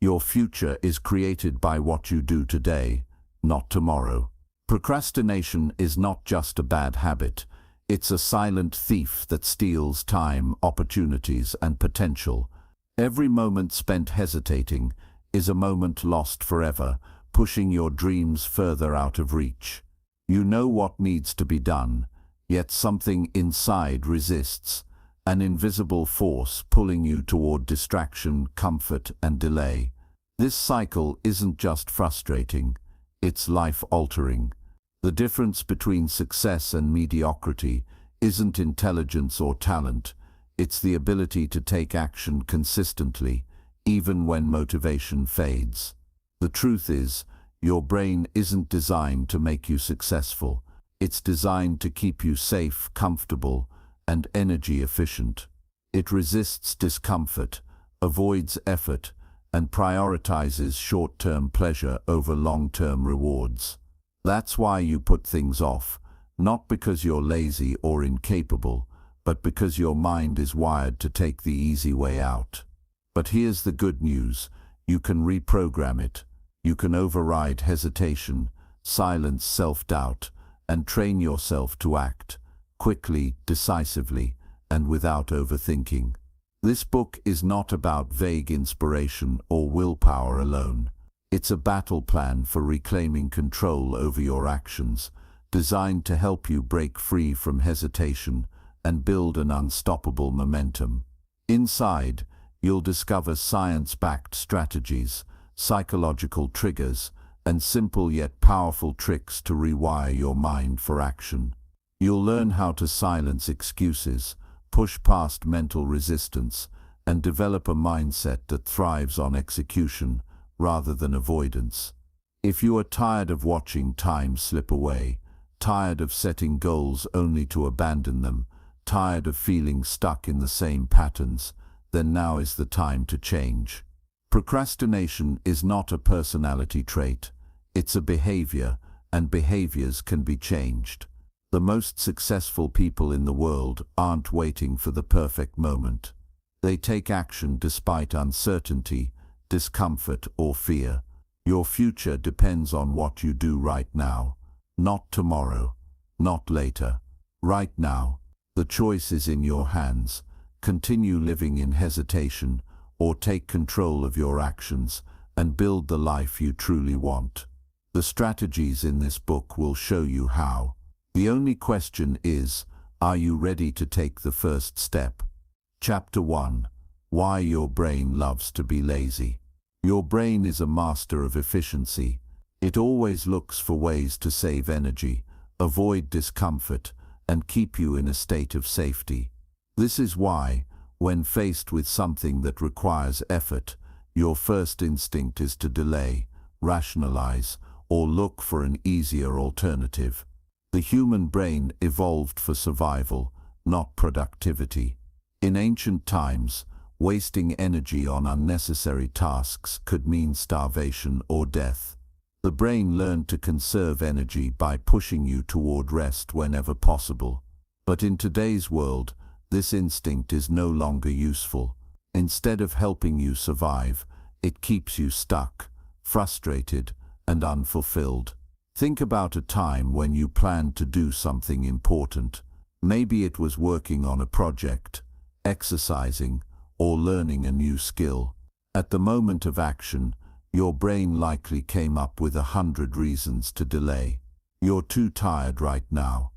Your future is created by what you do today, not tomorrow. Procrastination is not just a bad habit. It's a silent thief that steals time, opportunities, and potential. Every moment spent hesitating is a moment lost forever, pushing your dreams further out of reach. You know what needs to be done, yet something inside resists, an invisible force pulling you toward distraction, comfort, and delay. This cycle isn't just frustrating, it's life-altering. The difference between success and mediocrity isn't intelligence or talent, it's the ability to take action consistently, even when motivation fades. The truth is, your brain isn't designed to make you successful. It's designed to keep you safe, comfortable, and energy efficient. It resists discomfort, avoids effort, and prioritizes short-term pleasure over long-term rewards. That's why you put things off, not because you're lazy or incapable, but because your mind is wired to take the easy way out. But here's the good news: you can reprogram it. You can override hesitation, silence self-doubt, and train yourself to act quickly, decisively, and without overthinking. This book is not about vague inspiration or willpower alone. It's a battle plan for reclaiming control over your actions, designed to help you break free from hesitation and build an unstoppable momentum. Inside, you'll discover science-backed strategies, psychological triggers, and simple yet powerful tricks to rewire your mind for action. You'll learn how to silence excuses, push past mental resistance, and develop a mindset that thrives on execution rather than avoidance. If you are tired of watching time slip away, tired of setting goals only to abandon them, tired of feeling stuck in the same patterns, then now is the time to change. Procrastination is not a personality trait. It's a behavior, and behaviors can be changed. The most successful people in the world aren't waiting for the perfect moment. They take action despite uncertainty, discomfort, or fear. Your future depends on what you do right now. Not tomorrow, not later. Right now. The choice is in your hands. Continue living in hesitation, or take control of your actions and build the life you truly want. The strategies in this book will show you how. The only question is, are you ready to take the first step? Chapter 1. Why your brain loves to be lazy. Your brain is a master of efficiency. It always looks for ways to save energy, avoid discomfort, and keep you in a state of safety. This is why, when faced with something that requires effort, your first instinct is to delay, rationalize, or look for an easier alternative. The human brain evolved for survival, not productivity. In ancient times, wasting energy on unnecessary tasks could mean starvation or death. The brain learned to conserve energy by pushing you toward rest whenever possible. But in today's world, this instinct is no longer useful. Instead of helping you survive, it keeps you stuck, frustrated, and unfulfilled. Think about a time when you planned to do something important. Maybe it was working on a project, exercising, or learning a new skill. At the moment of action, your brain likely came up with 100 reasons to delay. You're too tired right now.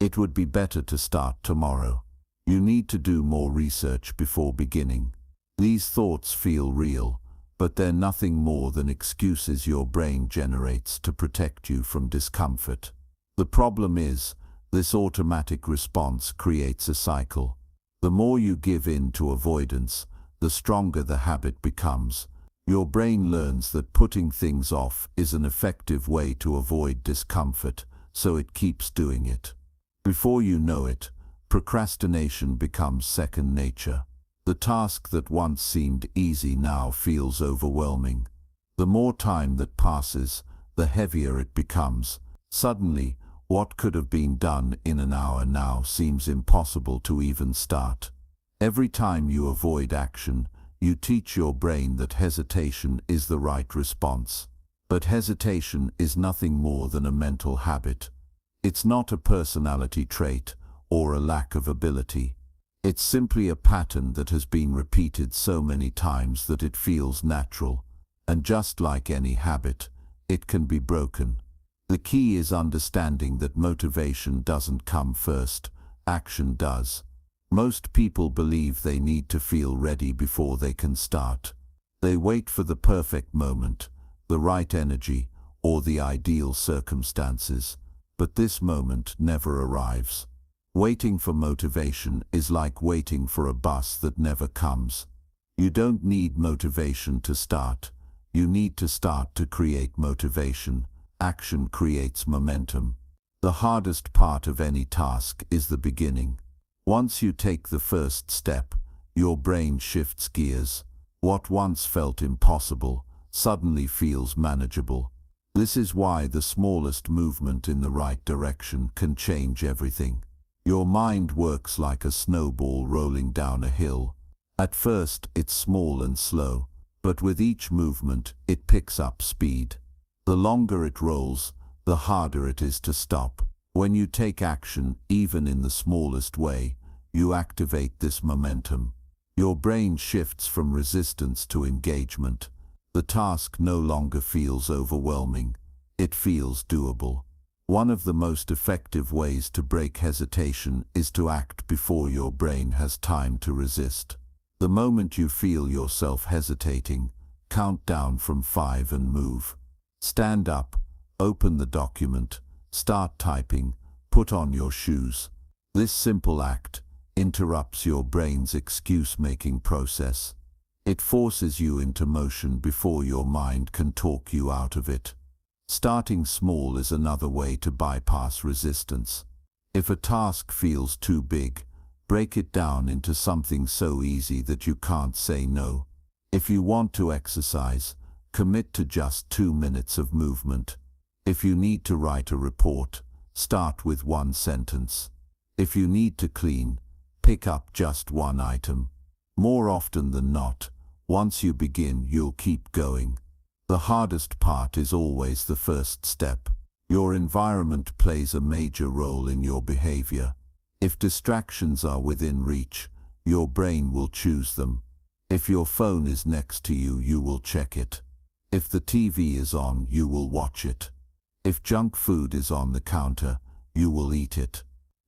It would be better to start tomorrow. You need to do more research before beginning. These thoughts feel real, but they're nothing more than excuses your brain generates to protect you from discomfort. The problem is, this automatic response creates a cycle. The more you give in to avoidance, the stronger the habit becomes. Your brain learns that putting things off is an effective way to avoid discomfort, so it keeps doing it. Before you know it, procrastination becomes second nature. The task that once seemed easy now feels overwhelming. The more time that passes, the heavier it becomes. Suddenly, what could have been done in an hour now seems impossible to even start. Every time you avoid action, You teach your brain that hesitation is the right response. But hesitation is nothing more than a mental habit. It's not a personality trait or a lack of ability. It's simply a pattern that has been repeated so many times that it feels natural. And just like any habit, it can be broken. The key is understanding that motivation doesn't come first, action does. Most people believe they need to feel ready before they can start. They wait for the perfect moment, the right energy, or the ideal circumstances. But this moment never arrives. Waiting for motivation is like waiting for a bus that never comes. You don't need motivation to start. You need to start to create motivation. Action creates momentum. The hardest part of any task is the beginning. Once you take the first step, your brain shifts gears. What once felt impossible suddenly feels manageable. This is why the smallest movement in the right direction can change everything. Your mind works like a snowball rolling down a hill. At first, it's small and slow, but with each movement, it picks up speed. The longer it rolls, the harder it is to stop. When you take action, even in the smallest way, you activate this momentum. Your brain shifts from resistance to engagement. The task no longer feels overwhelming. It feels doable. One of the most effective ways to break hesitation is to act before your brain has time to resist. The moment you feel yourself hesitating, count down from 5 and move. Stand up, open the document, start typing, put on your shoes. This simple act interrupts your brain's excuse-making process. It forces you into motion before your mind can talk you out of it. Starting small is another way to bypass resistance. If a task feels too big, break it down into something so easy that you can't say no. If you want to exercise, commit to just 2 minutes of movement. If you need to write a report, start with 1 sentence. If you need to clean, pick up just 1 item. More often than not, once you begin, you'll keep going. The hardest part is always the first step. Your environment plays a major role in your behavior. If distractions are within reach, your brain will choose them. If your phone is next to you, you will check it. If the TV is on, you will watch it. If junk food is on the counter, you will eat it.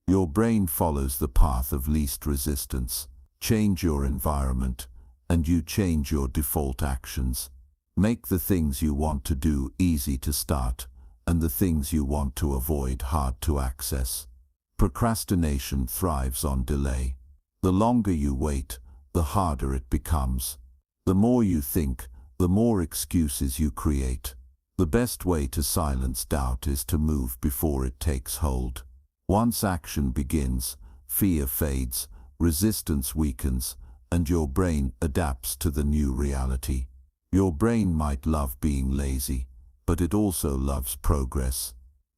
Your brain follows the path of least resistance. Change your environment, and you change your default actions. Make the things you want to do easy to start, and the things you want to avoid hard to access. Procrastination thrives on delay. The longer you wait, the harder it becomes. The more you think, the more excuses you create. The best way to silence doubt is to move before it takes hold. Once action begins, fear fades, resistance weakens, and your brain adapts to the new reality. Your brain might love being lazy, but it also loves progress.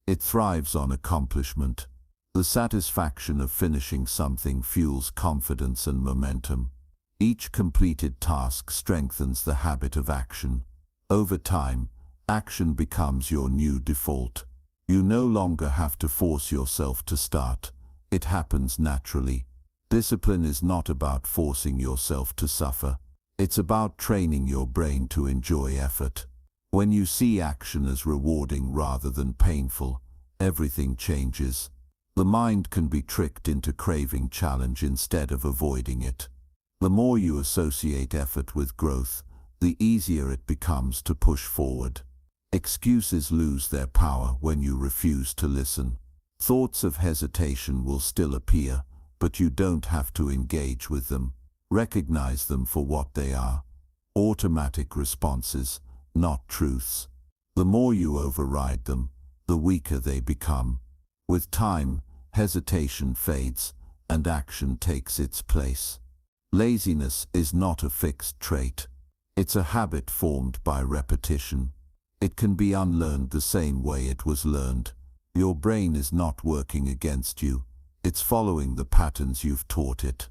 It thrives on accomplishment. The satisfaction of finishing something fuels confidence and momentum. Each completed task strengthens the habit of action. Over time, action becomes your new default. You no longer have to force yourself to start. It happens naturally. Discipline is not about forcing yourself to suffer. It's about training your brain to enjoy effort. When you see action as rewarding rather than painful, everything changes. The mind can be tricked into craving challenge instead of avoiding it. The more you associate effort with growth, the easier it becomes to push forward. Excuses lose their power when you refuse to listen. Thoughts of hesitation will still appear, but you don't have to engage with them. Recognize them for what they are: automatic responses, not truths. The more you override them, the weaker they become. With time, hesitation fades, and action takes its place. Laziness is not a fixed trait. It's a habit formed by repetition. It can be unlearned the same way it was learned. Your brain is not working against you. It's following the patterns you've taught it.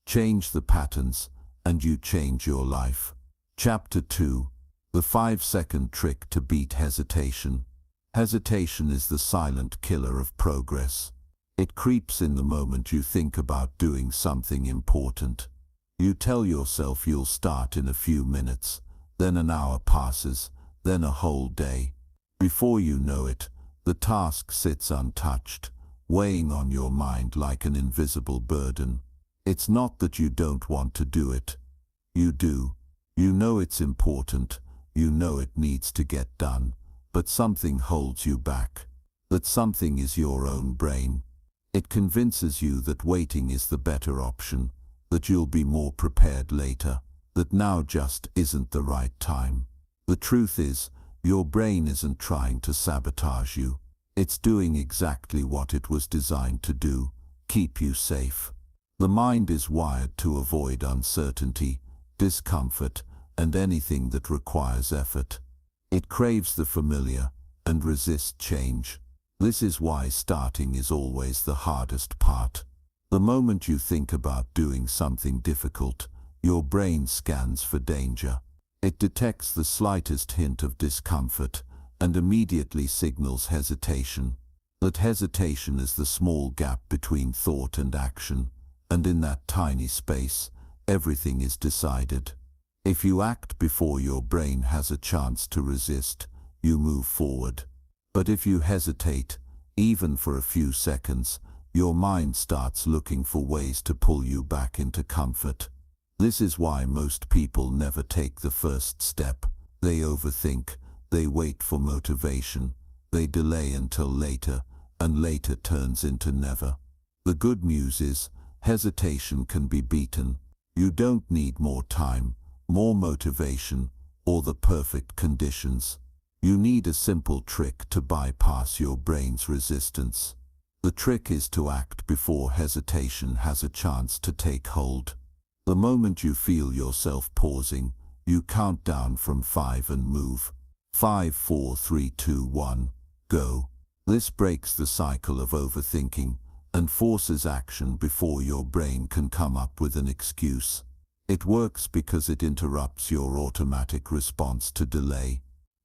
Change the patterns, and you change your life. Chapter 2. The 5-second trick to beat hesitation. Hesitation is the silent killer of progress. It creeps in the moment you think about doing something important. You tell yourself you'll start in a few minutes, then an hour passes, then a whole day. Before you know it, the task sits untouched, weighing on your mind like an invisible burden. It's not that you don't want to do it. You do. You know it's important. You know it needs to get done. But something holds you back. That something is your own brain. It convinces you that waiting is the better option, that you'll be more prepared later, that now just isn't the right time. The truth is, your brain isn't trying to sabotage you. It's doing exactly what it was designed to do, keep you safe. The mind is wired to avoid uncertainty, discomfort, and anything that requires effort. It craves the familiar and resists change. This is why starting is always the hardest part. The moment you think about doing something difficult, your brain scans for danger. It detects the slightest hint of discomfort and immediately signals hesitation. That hesitation is the small gap between thought and action, and in that tiny space, everything is decided. If you act before your brain has a chance to resist, you move forward. But if you hesitate, even for a few seconds, your mind starts looking for ways to pull you back into comfort. This is why most people never take the first step. They overthink, they wait for motivation, they delay until later, and later turns into never. The good news is, hesitation can be beaten. You don't need more time, more motivation, or the perfect conditions. You need a simple trick to bypass your brain's resistance. The trick is to act before hesitation has a chance to take hold. The moment you feel yourself pausing, you count down from 5 and move. 5, 4, 3, 2, 1, go. This breaks the cycle of overthinking and forces action before your brain can come up with an excuse. It works because it interrupts your automatic response to delay.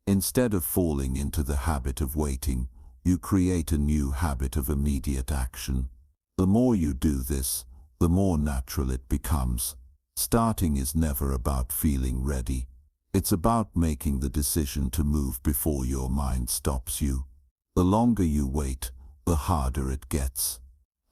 Instead of falling into the habit of waiting, you create a new habit of immediate action. The more you do this, the more natural it becomes. Starting is never about feeling ready. It's about making the decision to move before your mind stops you. The longer you wait, the harder it gets.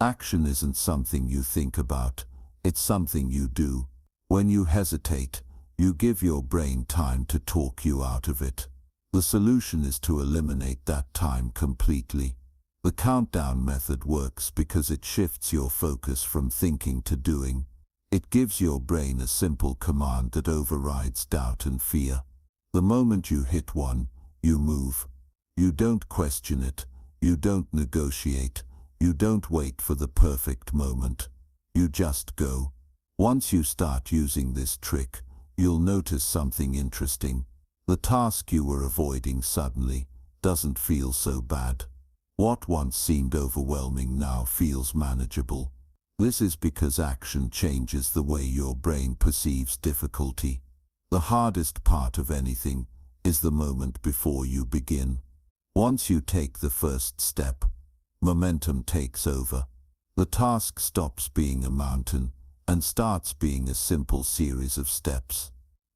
Action isn't something you think about, it's something you do. When you hesitate, you give your brain time to talk you out of it. The solution is to eliminate that time completely. The countdown method works because it shifts your focus from thinking to doing. It gives your brain a simple command that overrides doubt and fear. The moment you hit 1, you move. You don't question it, you don't negotiate, you don't wait for the perfect moment. You just go. Once you start using this trick, you'll notice something interesting. The task you were avoiding suddenly doesn't feel so bad. What once seemed overwhelming now feels manageable. This is because action changes the way your brain perceives difficulty. The hardest part of anything is the moment before you begin. Once you take the first step, momentum takes over. The task stops being a mountain and starts being a simple series of steps.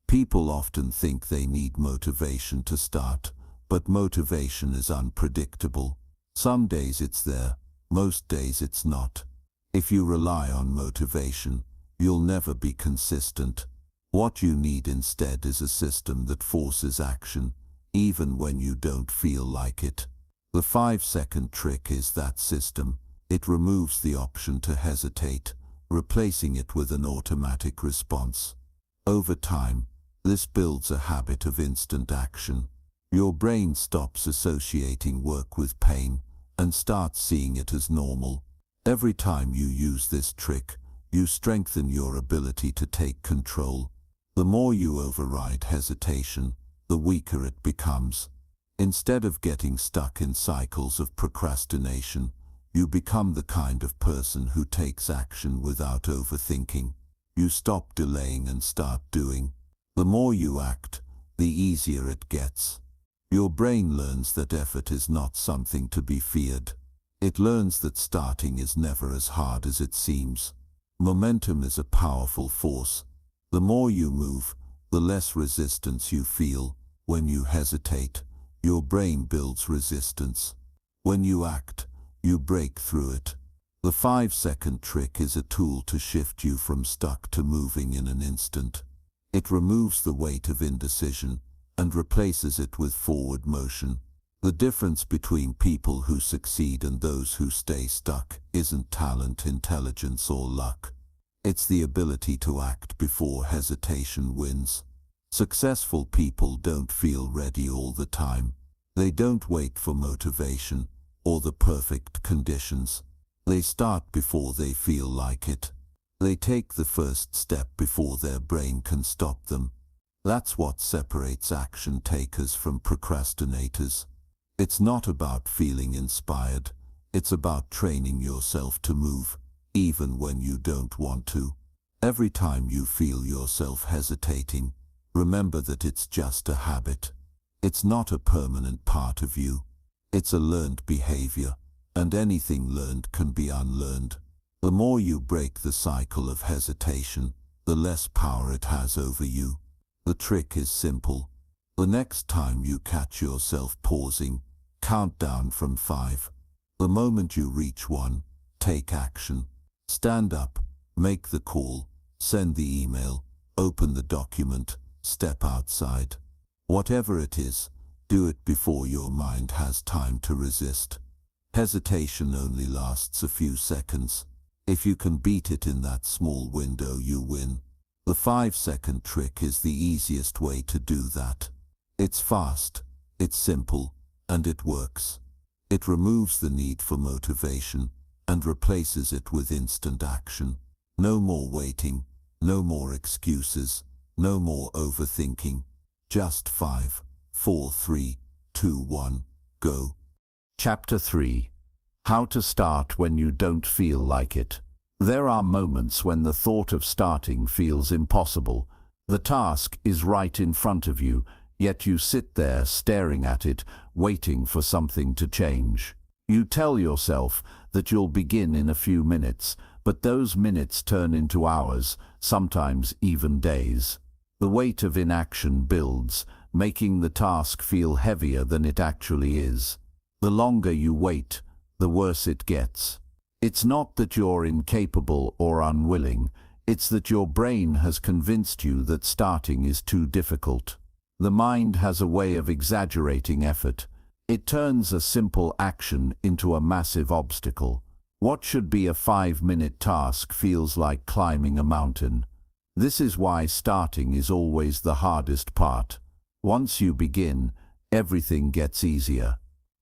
People often think they need motivation to start, but motivation is unpredictable. Some days it's there, most days it's not. If you rely on motivation, you'll never be consistent. What you need instead is a system that forces action, even when you don't feel like it. The 5-second trick is that system. It removes the option to hesitate, replacing it with an automatic response. Over time, this builds a habit of instant action. Your brain stops associating work with pain and starts seeing it as normal. Every time you use this trick, you strengthen your ability to take control. The more you override hesitation, the weaker it becomes. Instead of getting stuck in cycles of procrastination, you become the kind of person who takes action without overthinking. You stop delaying and start doing. The more you act, the easier it gets. Your brain learns that effort is not something to be feared. It learns that starting is never as hard as it seems. Momentum is a powerful force. The more you move, the less resistance you feel. When you hesitate, your brain builds resistance. When you act, you break through it. The 5-second trick is a tool to shift you from stuck to moving in an instant. It removes the weight of indecision and replaces it with forward motion. The difference between people who succeed and those who stay stuck isn't talent, intelligence, or luck. It's the ability to act before hesitation wins. Successful people don't feel ready all the time. They don't wait for motivation or the perfect conditions. They start before they feel like it. They take the first step before their brain can stop them. That's what separates action takers from procrastinators. It's not about feeling inspired. It's about training yourself to move, even when you don't want to. Every time you feel yourself hesitating, remember that it's just a habit. It's not a permanent part of you. It's a learned behavior, and anything learned can be unlearned. The more you break the cycle of hesitation, the less power it has over you. The trick is simple. The next time you catch yourself pausing, count down from 5. The moment you reach 1, take action. Stand up, make the call, send the email, open the document, step outside. Whatever it is, do it before your mind has time to resist. Hesitation only lasts a few seconds. If you can beat it in that small window, you win. The 5-second trick is the easiest way to do that. It's fast, it's simple, and it works. It removes the need for motivation and replaces it with instant action. No more waiting, no more excuses, no more overthinking. Just 5, 4, 3, 2, 1, go. Chapter 3. How to start when you don't feel like it. There are moments when the thought of starting feels impossible. The task is right in front of you, yet you sit there staring at it, waiting for something to change. You tell yourself that you'll begin in a few minutes, but those minutes turn into hours, sometimes even days. The weight of inaction builds, making the task feel heavier than it actually is. The longer you wait, the worse it gets. It's not that you're incapable or unwilling, it's that your brain has convinced you that starting is too difficult. The mind has a way of exaggerating effort. It turns a simple action into a massive obstacle. What should be a 5-minute task feels like climbing a mountain. This is why starting is always the hardest part. Once you begin, everything gets easier.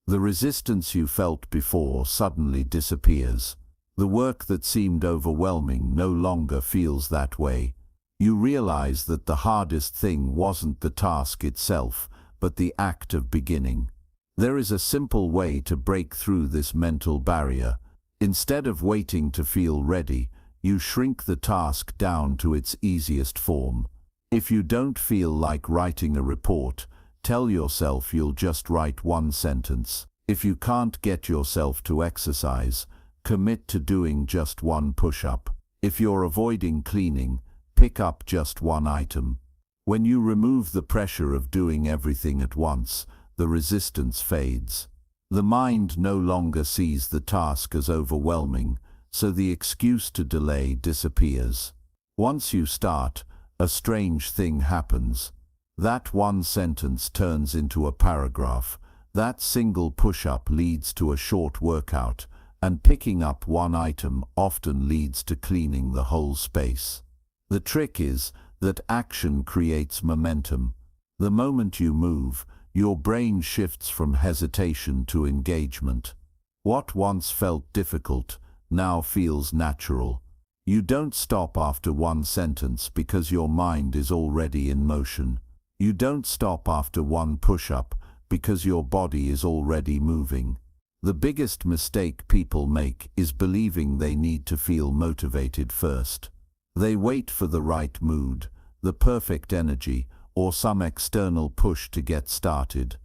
The resistance you felt before suddenly disappears. The work that seemed overwhelming no longer feels that way. You realize that the hardest thing wasn't the task itself, but the act of beginning. There is a simple way to break through this mental barrier. Instead of waiting to feel ready, you shrink the task down to its easiest form. If you don't feel like writing a report, tell yourself you'll just write 1 sentence. If you can't get yourself to exercise, commit to doing just 1 push-up. If you're avoiding cleaning, pick up just 1 item. When you remove the pressure of doing everything at once, the resistance fades. The mind no longer sees the task as overwhelming, so the excuse to delay disappears. Once you start, a strange thing happens. That 1 sentence turns into a paragraph. That single push-up leads to a short workout, and picking up 1 item often leads to cleaning the whole space. The trick is that action creates momentum. The moment you move, your brain shifts from hesitation to engagement. What once felt difficult now feels natural. You don't stop after 1 sentence because your mind is already in motion. You don't stop after 1 push-up because your body is already moving. The biggest mistake people make is believing they need to feel motivated first. They wait for the right mood, the perfect energy, or some external push to get started.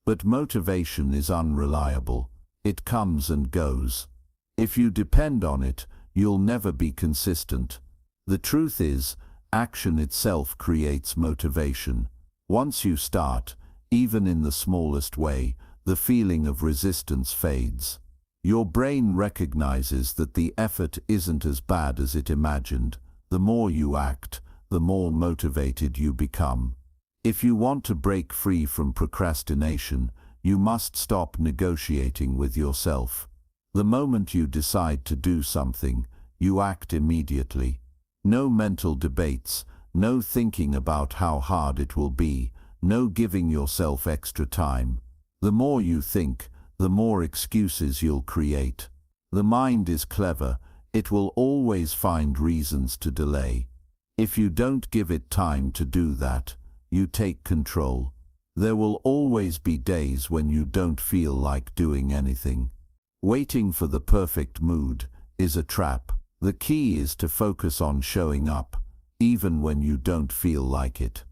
But motivation is unreliable. It comes and goes. If you depend on it, you'll never be consistent. The truth is, action itself creates motivation. Once you start, even in the smallest way, the feeling of resistance fades. Your brain recognizes that the effort isn't as bad as it imagined. The more you act, the more motivated you become. If you want to break free from procrastination, you must stop negotiating with yourself. The moment you decide to do something, you act immediately. No mental debates, no thinking about how hard it will be, no giving yourself extra time. The more you think, the more excuses you'll create. The mind is clever. It will always find reasons to delay. If you don't give it time to do that, you take control. There will always be days when you don't feel like doing anything. Waiting for the perfect mood is a trap. The key is to focus on showing up, even when you don't feel like it.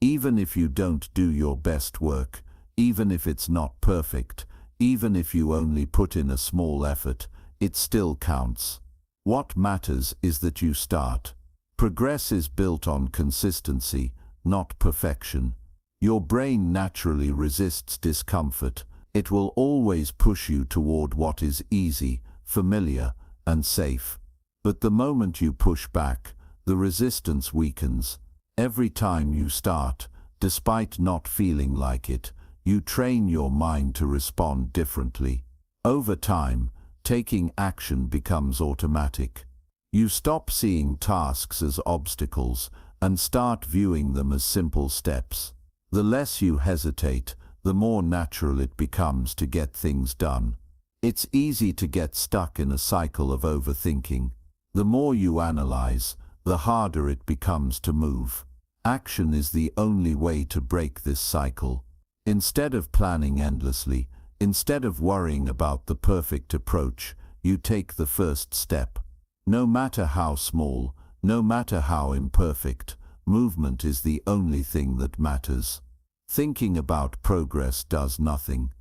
Even if you don't do your best work, even if it's not perfect, even if you only put in a small effort, it still counts. What matters is that you start. Progress is built on consistency, not perfection. Your brain naturally resists discomfort. It will always push you toward what is easy, familiar, and safe. But the moment you push back, the resistance weakens. Every time you start, despite not feeling like it, you train your mind to respond differently. Over time, taking action becomes automatic. You stop seeing tasks as obstacles and start viewing them as simple steps. The less you hesitate, the more natural it becomes to get things done. It's easy to get stuck in a cycle of overthinking. The more you analyze, the harder it becomes to move. Action is the only way to break this cycle. Instead of planning endlessly, instead of worrying about the perfect approach, you take the first step. No matter how small, no matter how imperfect, movement is the only thing that matters. Thinking about progress does nothing.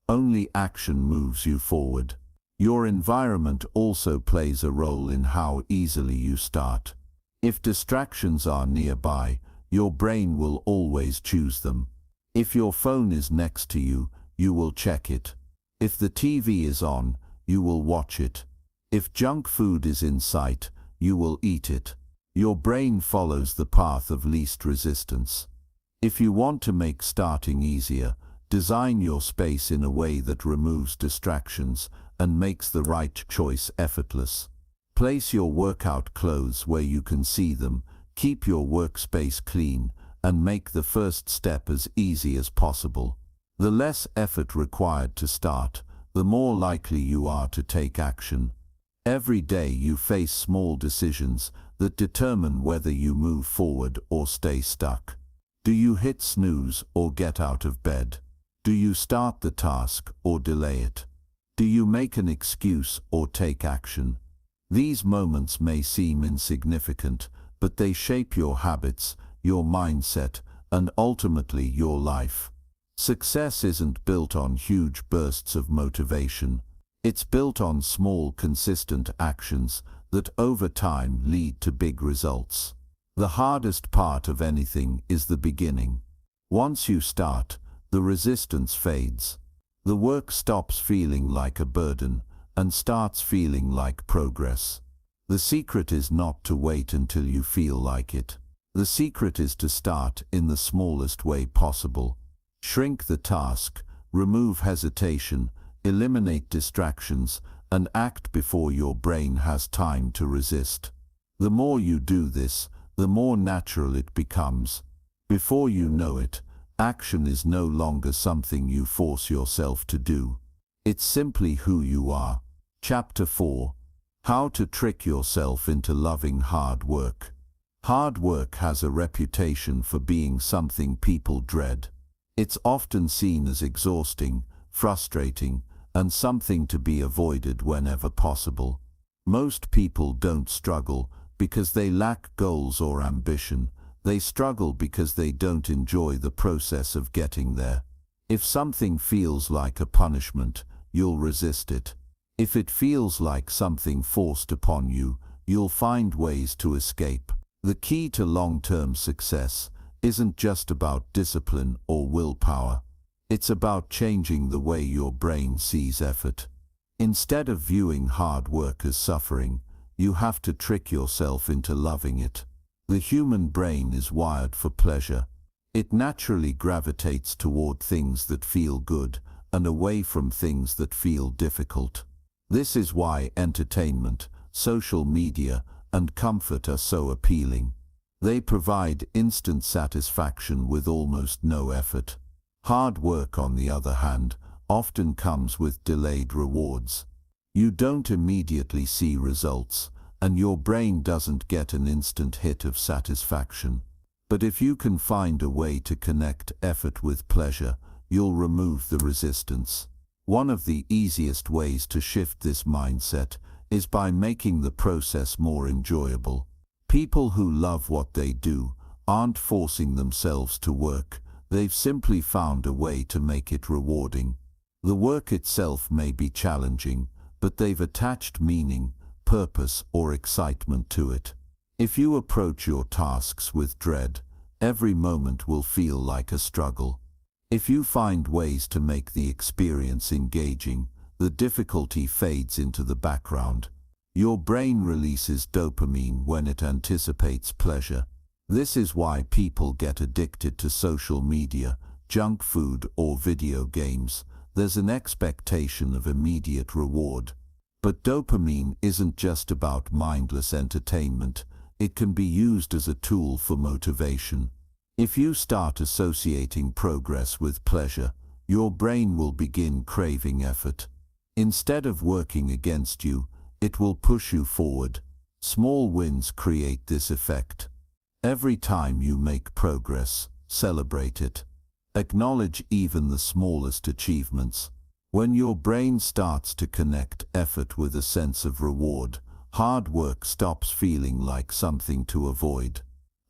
Only action moves you forward. Your environment also plays a role in how easily you start. If distractions are nearby, your brain will always choose them. If your phone is next to you, you will check it. If the TV is on, you will watch it. If junk food is in sight, you will eat it. Your brain follows the path of least resistance. If you want to make starting easier, design your space in a way that removes distractions and makes the right choice effortless. Place your workout clothes where you can see them, keep your workspace clean, and make the first step as easy as possible. The less effort required to start, the more likely you are to take action. Every day you face small decisions that determine whether you move forward or stay stuck. Do you hit snooze or get out of bed? Do you start the task or delay it? Do you make an excuse or take action? These moments may seem insignificant, but they shape your habits, your mindset, and ultimately your life. Success isn't built on huge bursts of motivation. It's built on small, consistent actions that over time lead to big results. The hardest part of anything is the beginning. Once you start, the resistance fades. The work stops feeling like a burden and starts feeling like progress. The secret is not to wait until you feel like it. The secret is to start in the smallest way possible. Shrink the task, remove hesitation, eliminate distractions, and act before your brain has time to resist. The more you do this, the more natural it becomes. Before you know it, action is no longer something you force yourself to do. It's simply who you are. Chapter 4. How to trick yourself into loving hard work. Hard work has a reputation for being something people dread. It's often seen as exhausting, frustrating, and something to be avoided whenever possible. Most people don't struggle because they lack goals or ambition. They struggle because they don't enjoy the process of getting there. If something feels like a punishment, you'll resist it. If it feels like something forced upon you, you'll find ways to escape. The key to long-term success isn't just about discipline or willpower. It's about changing the way your brain sees effort. Instead of viewing hard work as suffering, you have to trick yourself into loving it. The human brain is wired for pleasure. It naturally gravitates toward things that feel good and away from things that feel difficult. This is why entertainment, social media, and comfort are so appealing. They provide instant satisfaction with almost no effort. Hard work, on the other hand, often comes with delayed rewards. You don't immediately see results, and your brain doesn't get an instant hit of satisfaction. But if you can find a way to connect effort with pleasure, you'll remove the resistance. One of the easiest ways to shift this mindset is by making the process more enjoyable. People who love what they do aren't forcing themselves to work. They've simply found a way to make it rewarding. The work itself may be challenging, but they've attached meaning, purpose, or excitement to it. If you approach your tasks with dread, every moment will feel like a struggle. If you find ways to make the experience engaging, the difficulty fades into the background. Your brain releases dopamine when it anticipates pleasure. This is why people get addicted to social media, junk food, or video games. There's an expectation of immediate reward. But dopamine isn't just about mindless entertainment. It can be used as a tool for motivation. If you start associating progress with pleasure, your brain will begin craving effort. Instead of working against you, it will push you forward. Small wins create this effect. Every time you make progress, celebrate it. Acknowledge even the smallest achievements. When your brain starts to connect effort with a sense of reward, hard work stops feeling like something to avoid.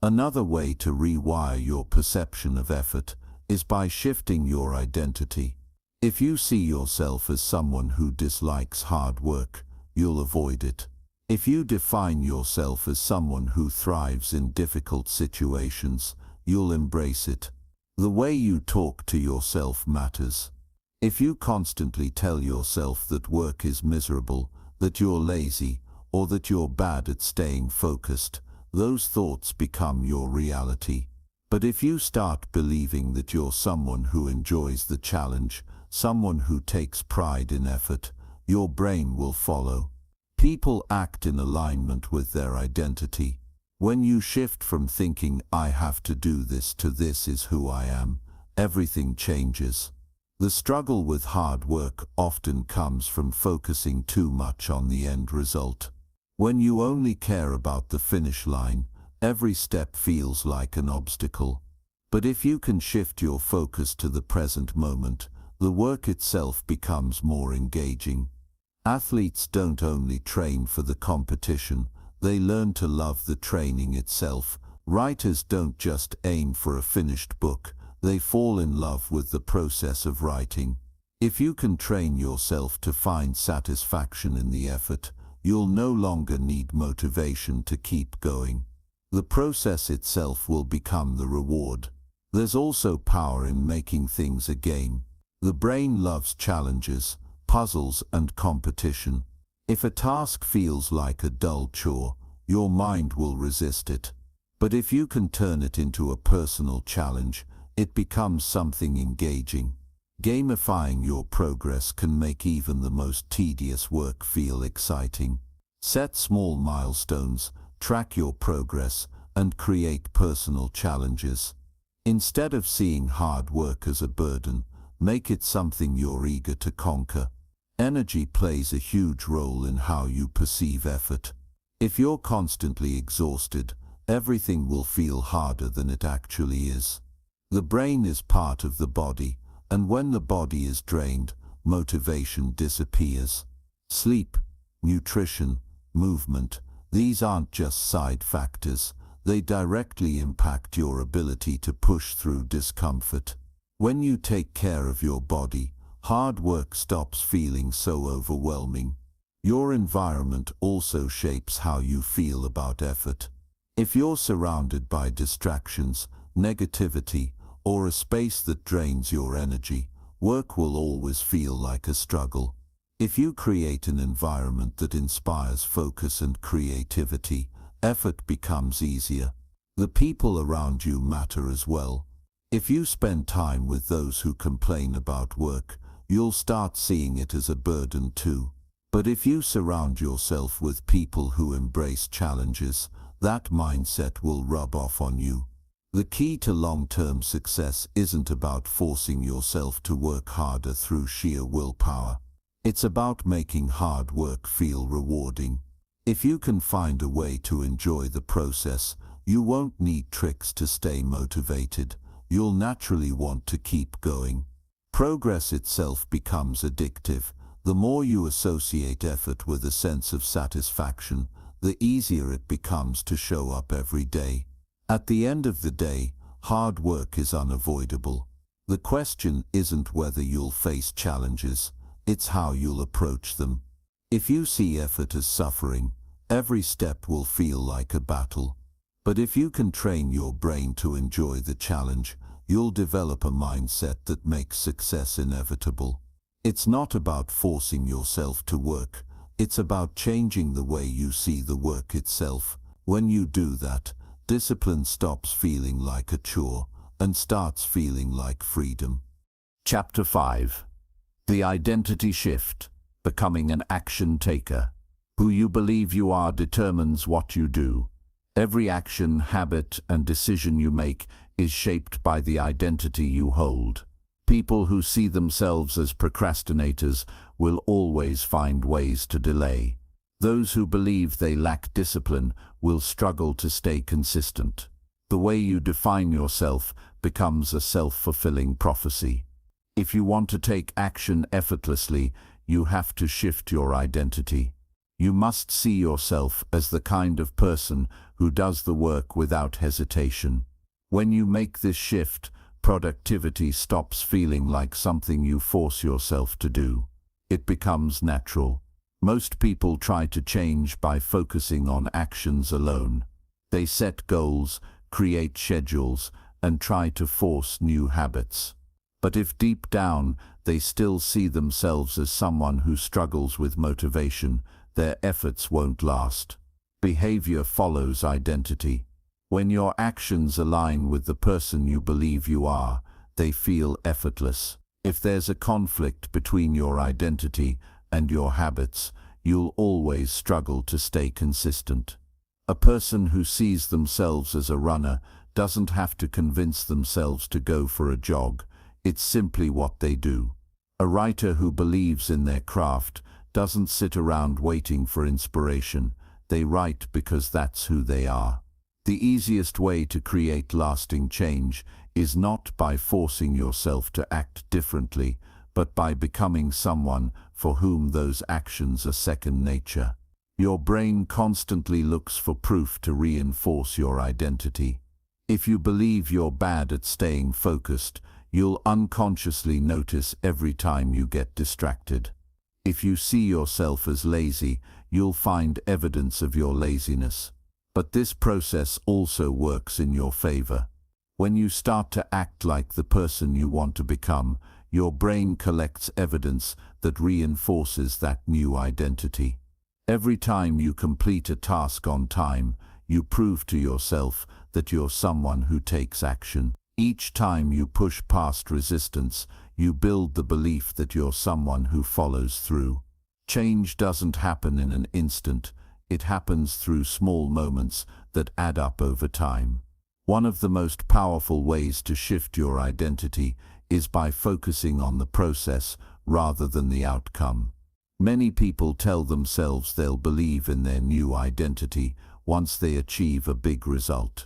Another way to rewire your perception of effort is by shifting your identity. If you see yourself as someone who dislikes hard work, you'll avoid it. If you define yourself as someone who thrives in difficult situations, you'll embrace it. The way you talk to yourself matters. If you constantly tell yourself that work is miserable, that you're lazy, or that you're bad at staying focused, those thoughts become your reality. But if you start believing that you're someone who enjoys the challenge, someone who takes pride in effort, your brain will follow. People act in alignment with their identity. When you shift from thinking, "I have to do this," to "this is who I am," everything changes. The struggle with hard work often comes from focusing too much on the end result. When you only care about the finish line, every step feels like an obstacle. But if you can shift your focus to the present moment, the work itself becomes more engaging. Athletes don't only train for the competition, they learn to love the training itself. Writers don't just aim for a finished book, they fall in love with the process of writing. If you can train yourself to find satisfaction in the effort, you'll no longer need motivation to keep going. The process itself will become the reward. There's also power in making things a game. The brain loves challenges, puzzles, and competition. If a task feels like a dull chore, your mind will resist it. But if you can turn it into a personal challenge, it becomes something engaging. Gamifying your progress can make even the most tedious work feel exciting. Set small milestones, track your progress, and create personal challenges. Instead of seeing hard work as a burden, make it something you're eager to conquer. Energy plays a huge role in how you perceive effort. If you're constantly exhausted, everything will feel harder than it actually is. The brain is part of the body, and when the body is drained, motivation disappears. Sleep, nutrition, movement, These aren't just side factors, they directly impact your ability to push through discomfort. When you take care of your body, hard work stops feeling so overwhelming. Your environment also shapes how you feel about effort. If you're surrounded by distractions, negativity, or a space that drains your energy, work will always feel like a struggle. If you create an environment that inspires focus and creativity, effort becomes easier. The people around you matter as well. If you spend time with those who complain about work, you'll start seeing it as a burden too. But if you surround yourself with people who embrace challenges, that mindset will rub off on you. The key to long-term success isn't about forcing yourself to work harder through sheer willpower. It's about making hard work feel rewarding. If you can find a way to enjoy the process, you won't need tricks to stay motivated. You'll naturally want to keep going. Progress itself becomes addictive. The more you associate effort with a sense of satisfaction, the easier it becomes to show up every day. At the end of the day, hard work is unavoidable. The question isn't whether you'll face challenges, it's how you'll approach them. If you see effort as suffering, every step will feel like a battle. But if you can train your brain to enjoy the challenge, you'll develop a mindset that makes success inevitable. It's not about forcing yourself to work, it's about changing the way you see the work itself. When you do that, discipline stops feeling like a chore and starts feeling like freedom. Chapter 5. The Identity Shift, Becoming an Action Taker. Who you believe you are determines what you do. Every action, habit, and decision you make is shaped by the identity you hold. People who see themselves as procrastinators will always find ways to delay. Those who believe they lack discipline will struggle to stay consistent. The way you define yourself becomes a self-fulfilling prophecy. If you want to take action effortlessly, you have to shift your identity. You must see yourself as the kind of person who does the work without hesitation. When you make this shift, productivity stops feeling like something you force yourself to do. It becomes natural. Most people try to change by focusing on actions alone. They set goals, create schedules, and try to force new habits. But if deep down they still see themselves as someone who struggles with motivation, their efforts won't last. Behavior follows identity. When your actions align with the person you believe you are, they feel effortless. If there's a conflict between your identity and your habits, you'll always struggle to stay consistent. A person who sees themselves as a runner doesn't have to convince themselves to go for a jog. It's simply what they do. A writer who believes in their craft doesn't sit around waiting for inspiration. They write because that's who they are. The easiest way to create lasting change is not by forcing yourself to act differently, but by becoming someone for whom those actions are second nature. Your brain constantly looks for proof to reinforce your identity. If you believe you're bad at staying focused, you'll unconsciously notice every time you get distracted. If you see yourself as lazy, you'll find evidence of your laziness. But this process also works in your favor. When you start to act like the person you want to become, your brain collects evidence that reinforces that new identity. Every time you complete a task on time, you prove to yourself that you're someone who takes action. Each time you push past resistance, you build the belief that you're someone who follows through. Change doesn't happen in an instant. It happens through small moments that add up over time. One of the most powerful ways to shift your identity is by focusing on the process rather than the outcome. Many people tell themselves they'll believe in their new identity once they achieve a big result.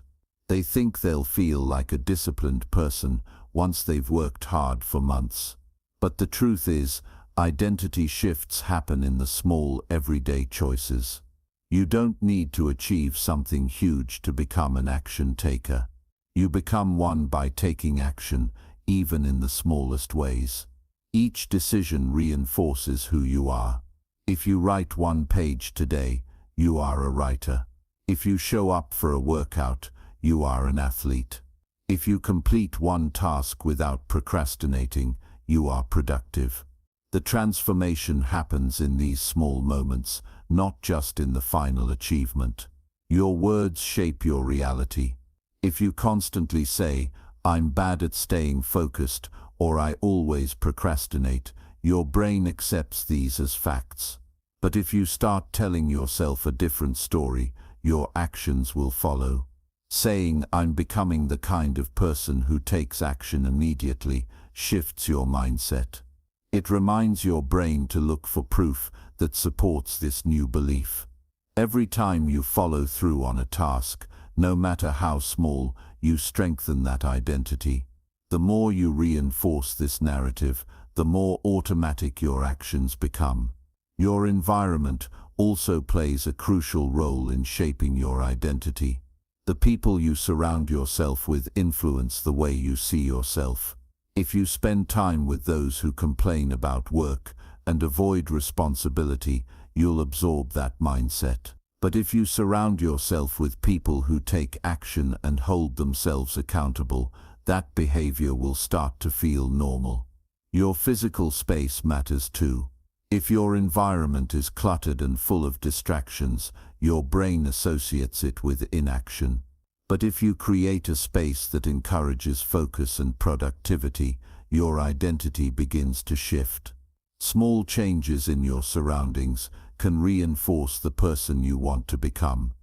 They think they'll feel like a disciplined person once they've worked hard for months. But the truth is, identity shifts happen in the small, everyday choices. You don't need to achieve something huge to become an action taker. You become one by taking action, even in the smallest ways. Each decision reinforces who you are. If you write one page today, you are a writer. If you show up for a workout, you are an athlete. If you complete one task without procrastinating, you are productive. The transformation happens in these small moments, not just in the final achievement. Your words shape your reality. If you constantly say, "I'm bad at staying focused," or "I always procrastinate," your brain accepts these as facts. But if you start telling yourself a different story, your actions will follow. Saying, "I'm becoming the kind of person who takes action immediately," shifts your mindset. It reminds your brain to look for proof that supports this new belief. Every time you follow through on a task, no matter how small, you strengthen that identity. The more you reinforce this narrative, the more automatic your actions become. Your environment also plays a crucial role in shaping your identity. The people you surround yourself with influence the way you see yourself. If you spend time with those who complain about work and avoid responsibility, you'll absorb that mindset. But if you surround yourself with people who take action and hold themselves accountable, that behavior will start to feel normal. Your physical space matters too. If your environment is cluttered and full of distractions, your brain associates it with inaction. But if you create a space that encourages focus and productivity, your identity begins to shift. Small changes in your surroundings can reinforce the person you want to become.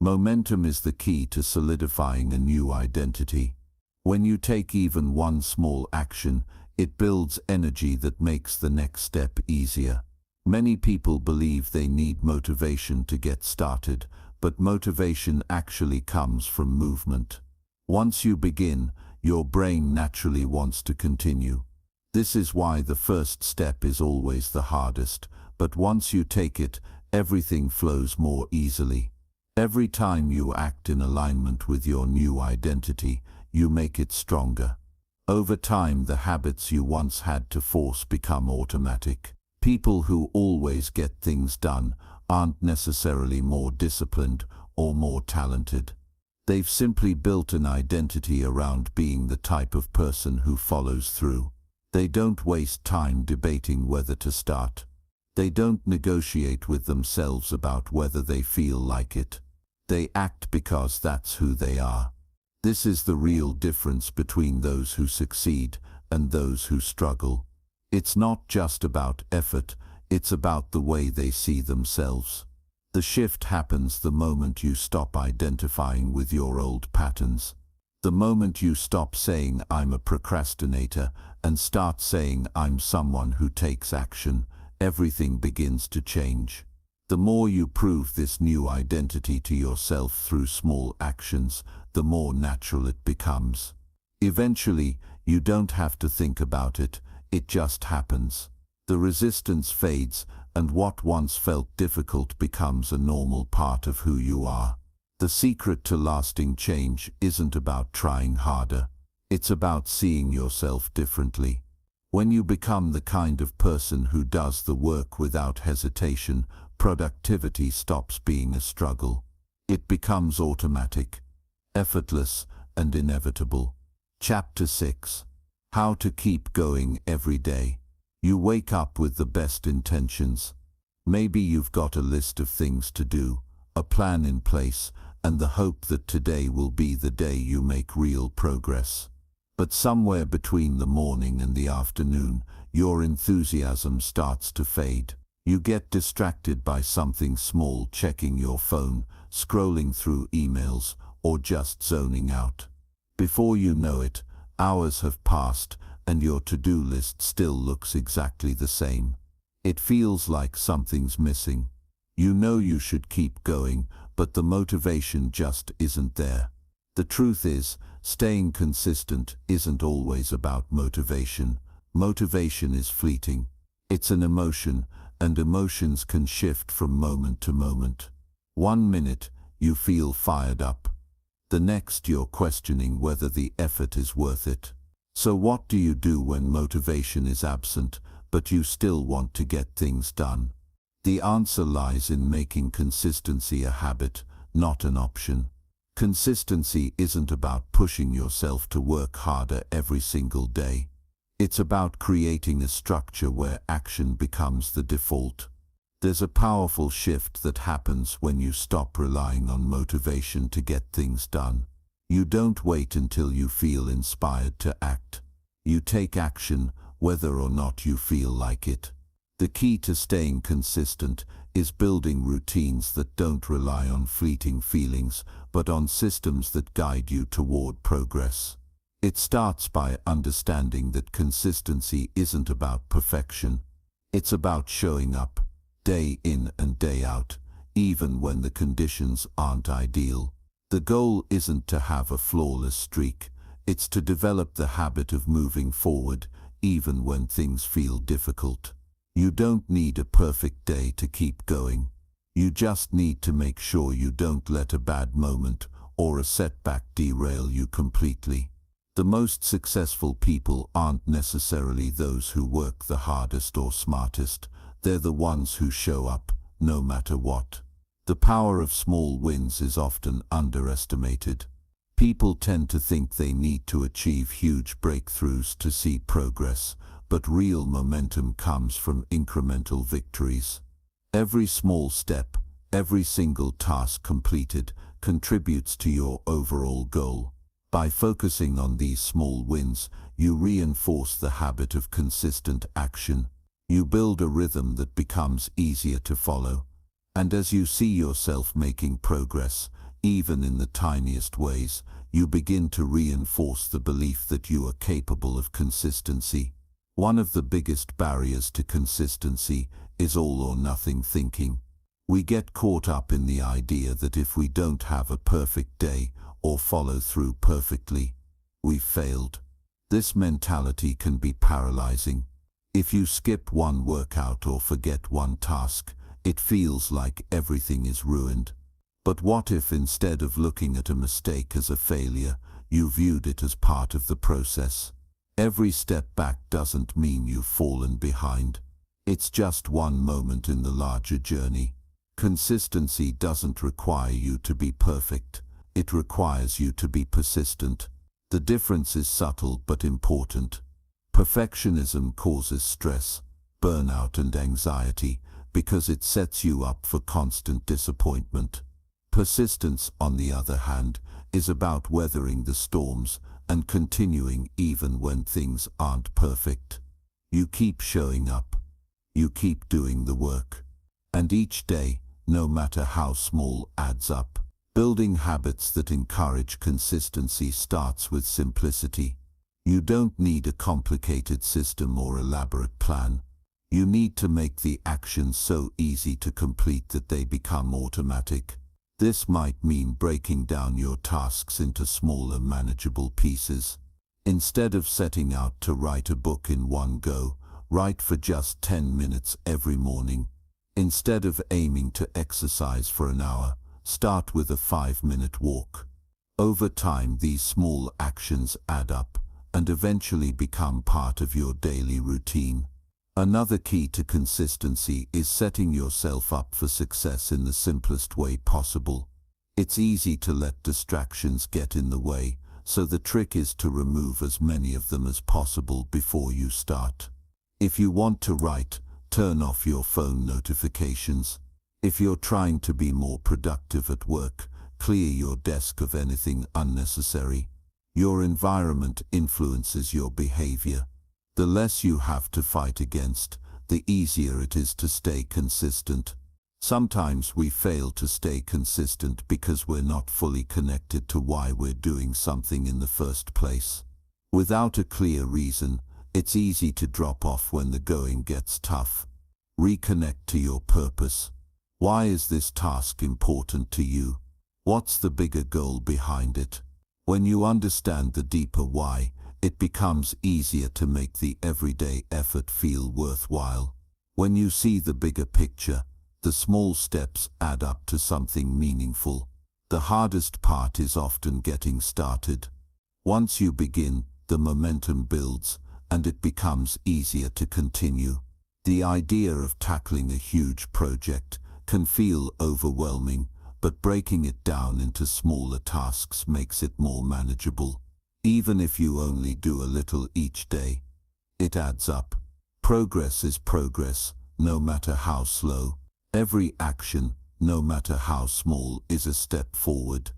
Momentum is the key to solidifying a new identity. When you take even one small action, it builds energy that makes the next step easier. Many people believe they need motivation to get started, but motivation actually comes from movement. Once you begin, your brain naturally wants to continue. This is why the first step is always the hardest, but once you take it, everything flows more easily. Every time you act in alignment with your new identity, you make it stronger. Over time, the habits you once had to force become automatic. People who always get things done aren't necessarily more disciplined or more talented. They've simply built an identity around being the type of person who follows through. They don't waste time debating whether to start. They don't negotiate with themselves about whether they feel like it. They act because that's who they are. This is the real difference between those who succeed and those who struggle. It's not just about effort, it's about the way they see themselves. The shift happens the moment you stop identifying with your old patterns. The moment you stop saying, "I'm a procrastinator," and start saying, "I'm someone who takes action," everything begins to change. The more you prove this new identity to yourself through small actions, the more natural it becomes. Eventually, you don't have to think about it, it just happens. The resistance fades, and what once felt difficult becomes a normal part of who you are. The secret to lasting change isn't about trying harder, it's about seeing yourself differently. When you become the kind of person who does the work without hesitation, productivity stops being a struggle. It becomes automatic, effortless, and inevitable. Chapter 6. How to keep going every day. You wake up with the best intentions. Maybe you've got a list of things to do, a plan in place, and the hope that today will be the day you make real progress. But somewhere between the morning and the afternoon, your enthusiasm starts to fade. You get distracted by something small, checking your phone, scrolling through emails, or just zoning out. Before you know it, hours have passed, and your to-do list still looks exactly the same. It feels like something's missing. You know you should keep going, but the motivation just isn't there. The truth is, staying consistent isn't always about motivation. Motivation is fleeting. It's an emotion, and emotions can shift from moment to moment. 1 minute, you feel fired up. The next, you're questioning whether the effort is worth it. So what do you do when motivation is absent, but you still want to get things done? The answer lies in making consistency a habit, not an option. Consistency isn't about pushing yourself to work harder every single day. It's about creating a structure where action becomes the default. There's a powerful shift that happens when you stop relying on motivation to get things done. You don't wait until you feel inspired to act. You take action, whether or not you feel like it. The key to staying consistent is building routines that don't rely on fleeting feelings, but on systems that guide you toward progress. It starts by understanding that consistency isn't about perfection. It's about showing up, day in and day out, even when the conditions aren't ideal. The goal isn't to have a flawless streak, it's to develop the habit of moving forward, even when things feel difficult. You don't need a perfect day to keep going. You just need to make sure you don't let a bad moment or a setback derail you completely. The most successful people aren't necessarily those who work the hardest or smartest. They're the ones who show up, no matter what. The power of small wins is often underestimated. People tend to think they need to achieve huge breakthroughs to see progress, but real momentum comes from incremental victories. Every small step, every single task completed, contributes to your overall goal. By focusing on these small wins, you reinforce the habit of consistent action. You build a rhythm that becomes easier to follow. And as you see yourself making progress, even in the tiniest ways, you begin to reinforce the belief that you are capable of consistency. One of the biggest barriers to consistency is all-or-nothing thinking. We get caught up in the idea that if we don't have a perfect day or follow through perfectly, we've failed. This mentality can be paralyzing. If you skip one workout or forget one task, it feels like everything is ruined. But what if instead of looking at a mistake as a failure, you viewed it as part of the process? Every step back doesn't mean you've fallen behind. It's just one moment in the larger journey. Consistency doesn't require you to be perfect. It requires you to be persistent. The difference is subtle but important. Perfectionism causes stress, burnout, and anxiety because it sets you up for constant disappointment. Persistence, on the other hand, is about weathering the storms and continuing even when things aren't perfect. You keep showing up. You keep doing the work. And each day, no matter how small, adds up. Building habits that encourage consistency starts with simplicity. You don't need a complicated system or elaborate plan. You need to make the actions so easy to complete that they become automatic. This might mean breaking down your tasks into smaller, manageable pieces. Instead of setting out to write a book in one go, write for just 10 minutes every morning. Instead of aiming to exercise for an hour, start with a 5-minute walk. Over time, these small actions add up and eventually become part of your daily routine. Another key to consistency is setting yourself up for success in the simplest way possible. It's easy to let distractions get in the way, so the trick is to remove as many of them as possible before you start. If you want to write, turn off your phone notifications. If you're trying to be more productive at work, clear your desk of anything unnecessary. Your environment influences your behavior. The less you have to fight against, the easier it is to stay consistent. Sometimes we fail to stay consistent because we're not fully connected to why we're doing something in the first place. Without a clear reason, it's easy to drop off when the going gets tough. Reconnect to your purpose. Why is this task important to you? What's the bigger goal behind it? When you understand the deeper why, it becomes easier to make the everyday effort feel worthwhile. When you see the bigger picture, The small steps add up to something meaningful. The hardest part is often getting started. Once you begin, the momentum builds, and it becomes easier to continue. The idea of tackling a huge project can feel overwhelming, but breaking it down into smaller tasks makes it more manageable. Even if you only do a little each day, it adds up. Progress is progress, no matter how slow. Every action, no matter how small, is a step forward.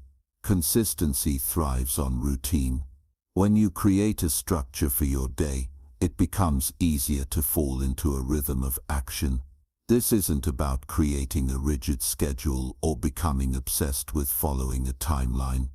Consistency thrives on routine. When you create a structure for your day, it becomes easier to fall into a rhythm of action. This isn't about creating a rigid schedule or becoming obsessed with following a timeline.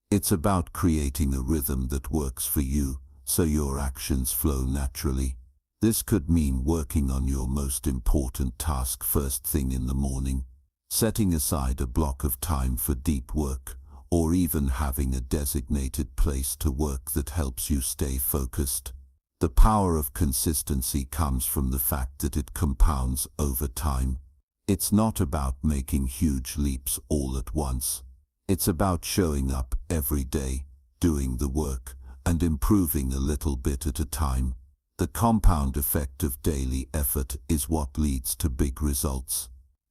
It's about creating a rhythm that works for you, so your actions flow naturally. This could mean working on your most important task first thing in the morning, setting aside a block of time for deep work, or even having a designated place to work that helps you stay focused. The power of consistency comes from the fact that it compounds over time. It's not about making huge leaps all at once. It's about showing up every day, doing the work, and improving a little bit at a time. The compound effect of daily effort is what leads to big results.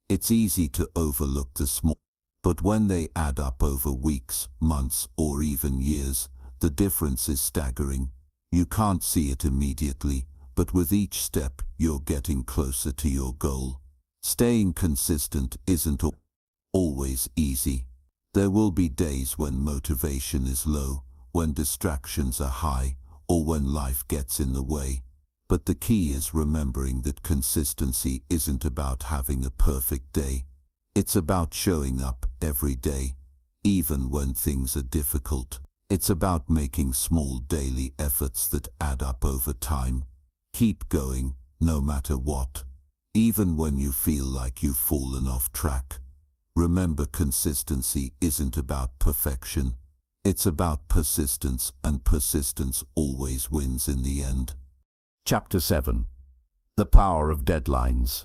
It's easy to overlook the small, but when they add up over weeks, months, or even years, the difference is staggering. You can't see it immediately, but with each step, you're getting closer to your goal. Staying consistent isn't always easy. There will be days when motivation is low, when distractions are high, or when life gets in the way. But the key is remembering that consistency isn't about having a perfect day. It's about showing up every day, even when things are difficult. It's about making small daily efforts that add up over time. Keep going, no matter what. Even when you feel like you've fallen off track. Remember, consistency isn't about perfection. It's about persistence, and persistence always wins in the end. Chapter 7. The Power of Deadlines.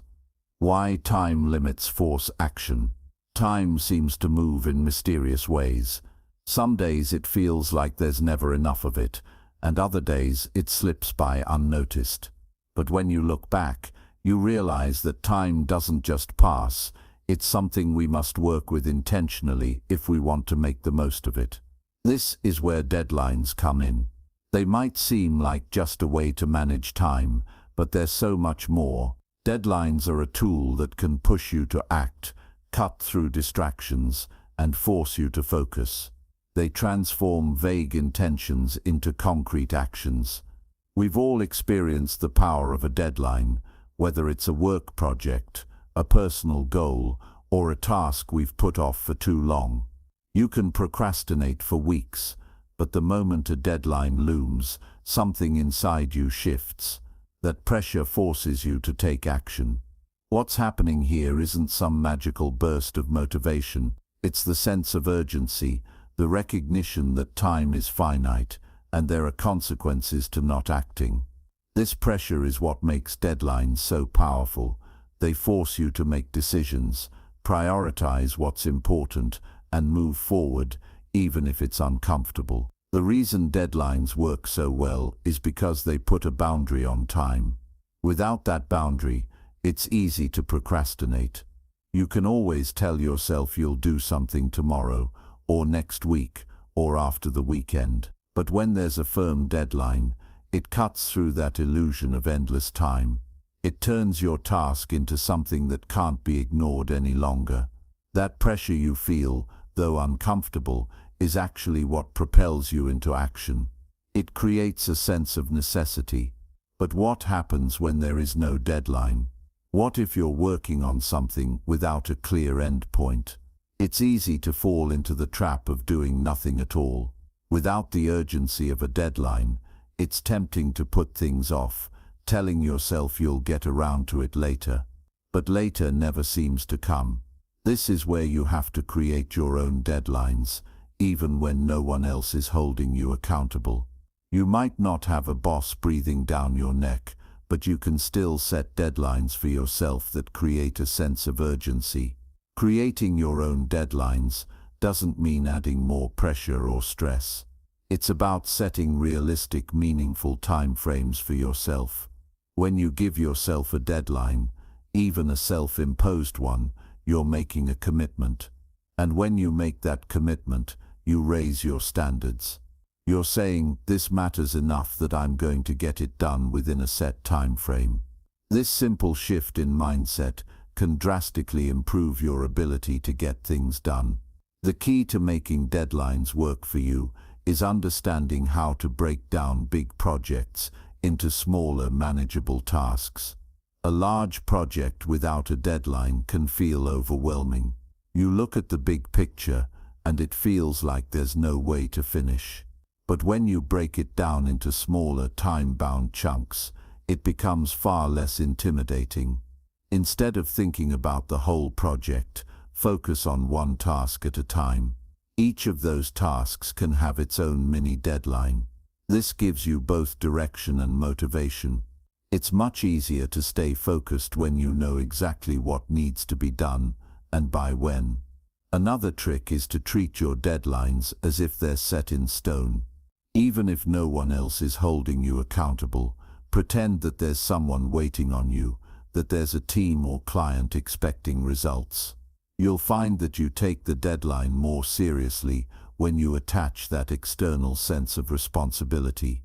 Why time limits force action. Time seems to move in mysterious ways. Some days it feels like there's never enough of it, and other days it slips by unnoticed. But when you look back, you realize that time doesn't just pass. It's something we must work with intentionally if we want to make the most of it. This is where deadlines come in. They might seem like just a way to manage time, but there's so much more. Deadlines are a tool that can push you to act, cut through distractions, and force you to focus. They transform vague intentions into concrete actions. We've all experienced the power of a deadline, whether it's a work project, a personal goal, or a task we've put off for too long. You can procrastinate for weeks, but the moment a deadline looms, something inside you shifts. That pressure forces you to take action. What's happening here isn't some magical burst of motivation. It's the sense of urgency, the recognition that time is finite, and there are consequences to not acting. This pressure is what makes deadlines so powerful. They force you to make decisions, prioritize what's important, and move forward, even if it's uncomfortable. The reason deadlines work so well is because they put a boundary on time. Without that boundary, it's easy to procrastinate. You can always tell yourself you'll do something tomorrow, or next week, or after the weekend. But when there's a firm deadline, it cuts through that illusion of endless time. It turns your task into something that can't be ignored any longer. That pressure you feel, though uncomfortable, is actually what propels you into action. It creates a sense of necessity. But what happens when there is no deadline? What if you're working on something without a clear end point? It's easy to fall into the trap of doing nothing at all. Without the urgency of a deadline, it's tempting to put things off, telling yourself you'll get around to it later. But later never seems to come. This is where you have to create your own deadlines, even when no one else is holding you accountable. You might not have a boss breathing down your neck, but you can still set deadlines for yourself that create a sense of urgency. Creating your own deadlines doesn't mean adding more pressure or stress. It's about setting realistic, meaningful time frames for yourself. When you give yourself a deadline, even a self-imposed one, you're making a commitment. And when you make that commitment, you raise your standards. You're saying, this matters enough that I'm going to get it done within a set time frame. This simple shift in mindset can drastically improve your ability to get things done. The key to making deadlines work for you is understanding how to break down big projects into smaller, manageable tasks. A large project without a deadline can feel overwhelming. You look at the big picture and it feels like there's no way to finish. But when you break it down into smaller, time-bound chunks, it becomes far less intimidating. Instead of thinking about the whole project, focus on one task at a time. Each of those tasks can have its own mini deadline. This gives you both direction and motivation. It's much easier to stay focused when you know exactly what needs to be done and by when. Another trick is to treat your deadlines as if they're set in stone. Even if no one else is holding you accountable, pretend that there's someone waiting on you, that there's a team or client expecting results. You'll find that you take the deadline more seriously when you attach that external sense of responsibility.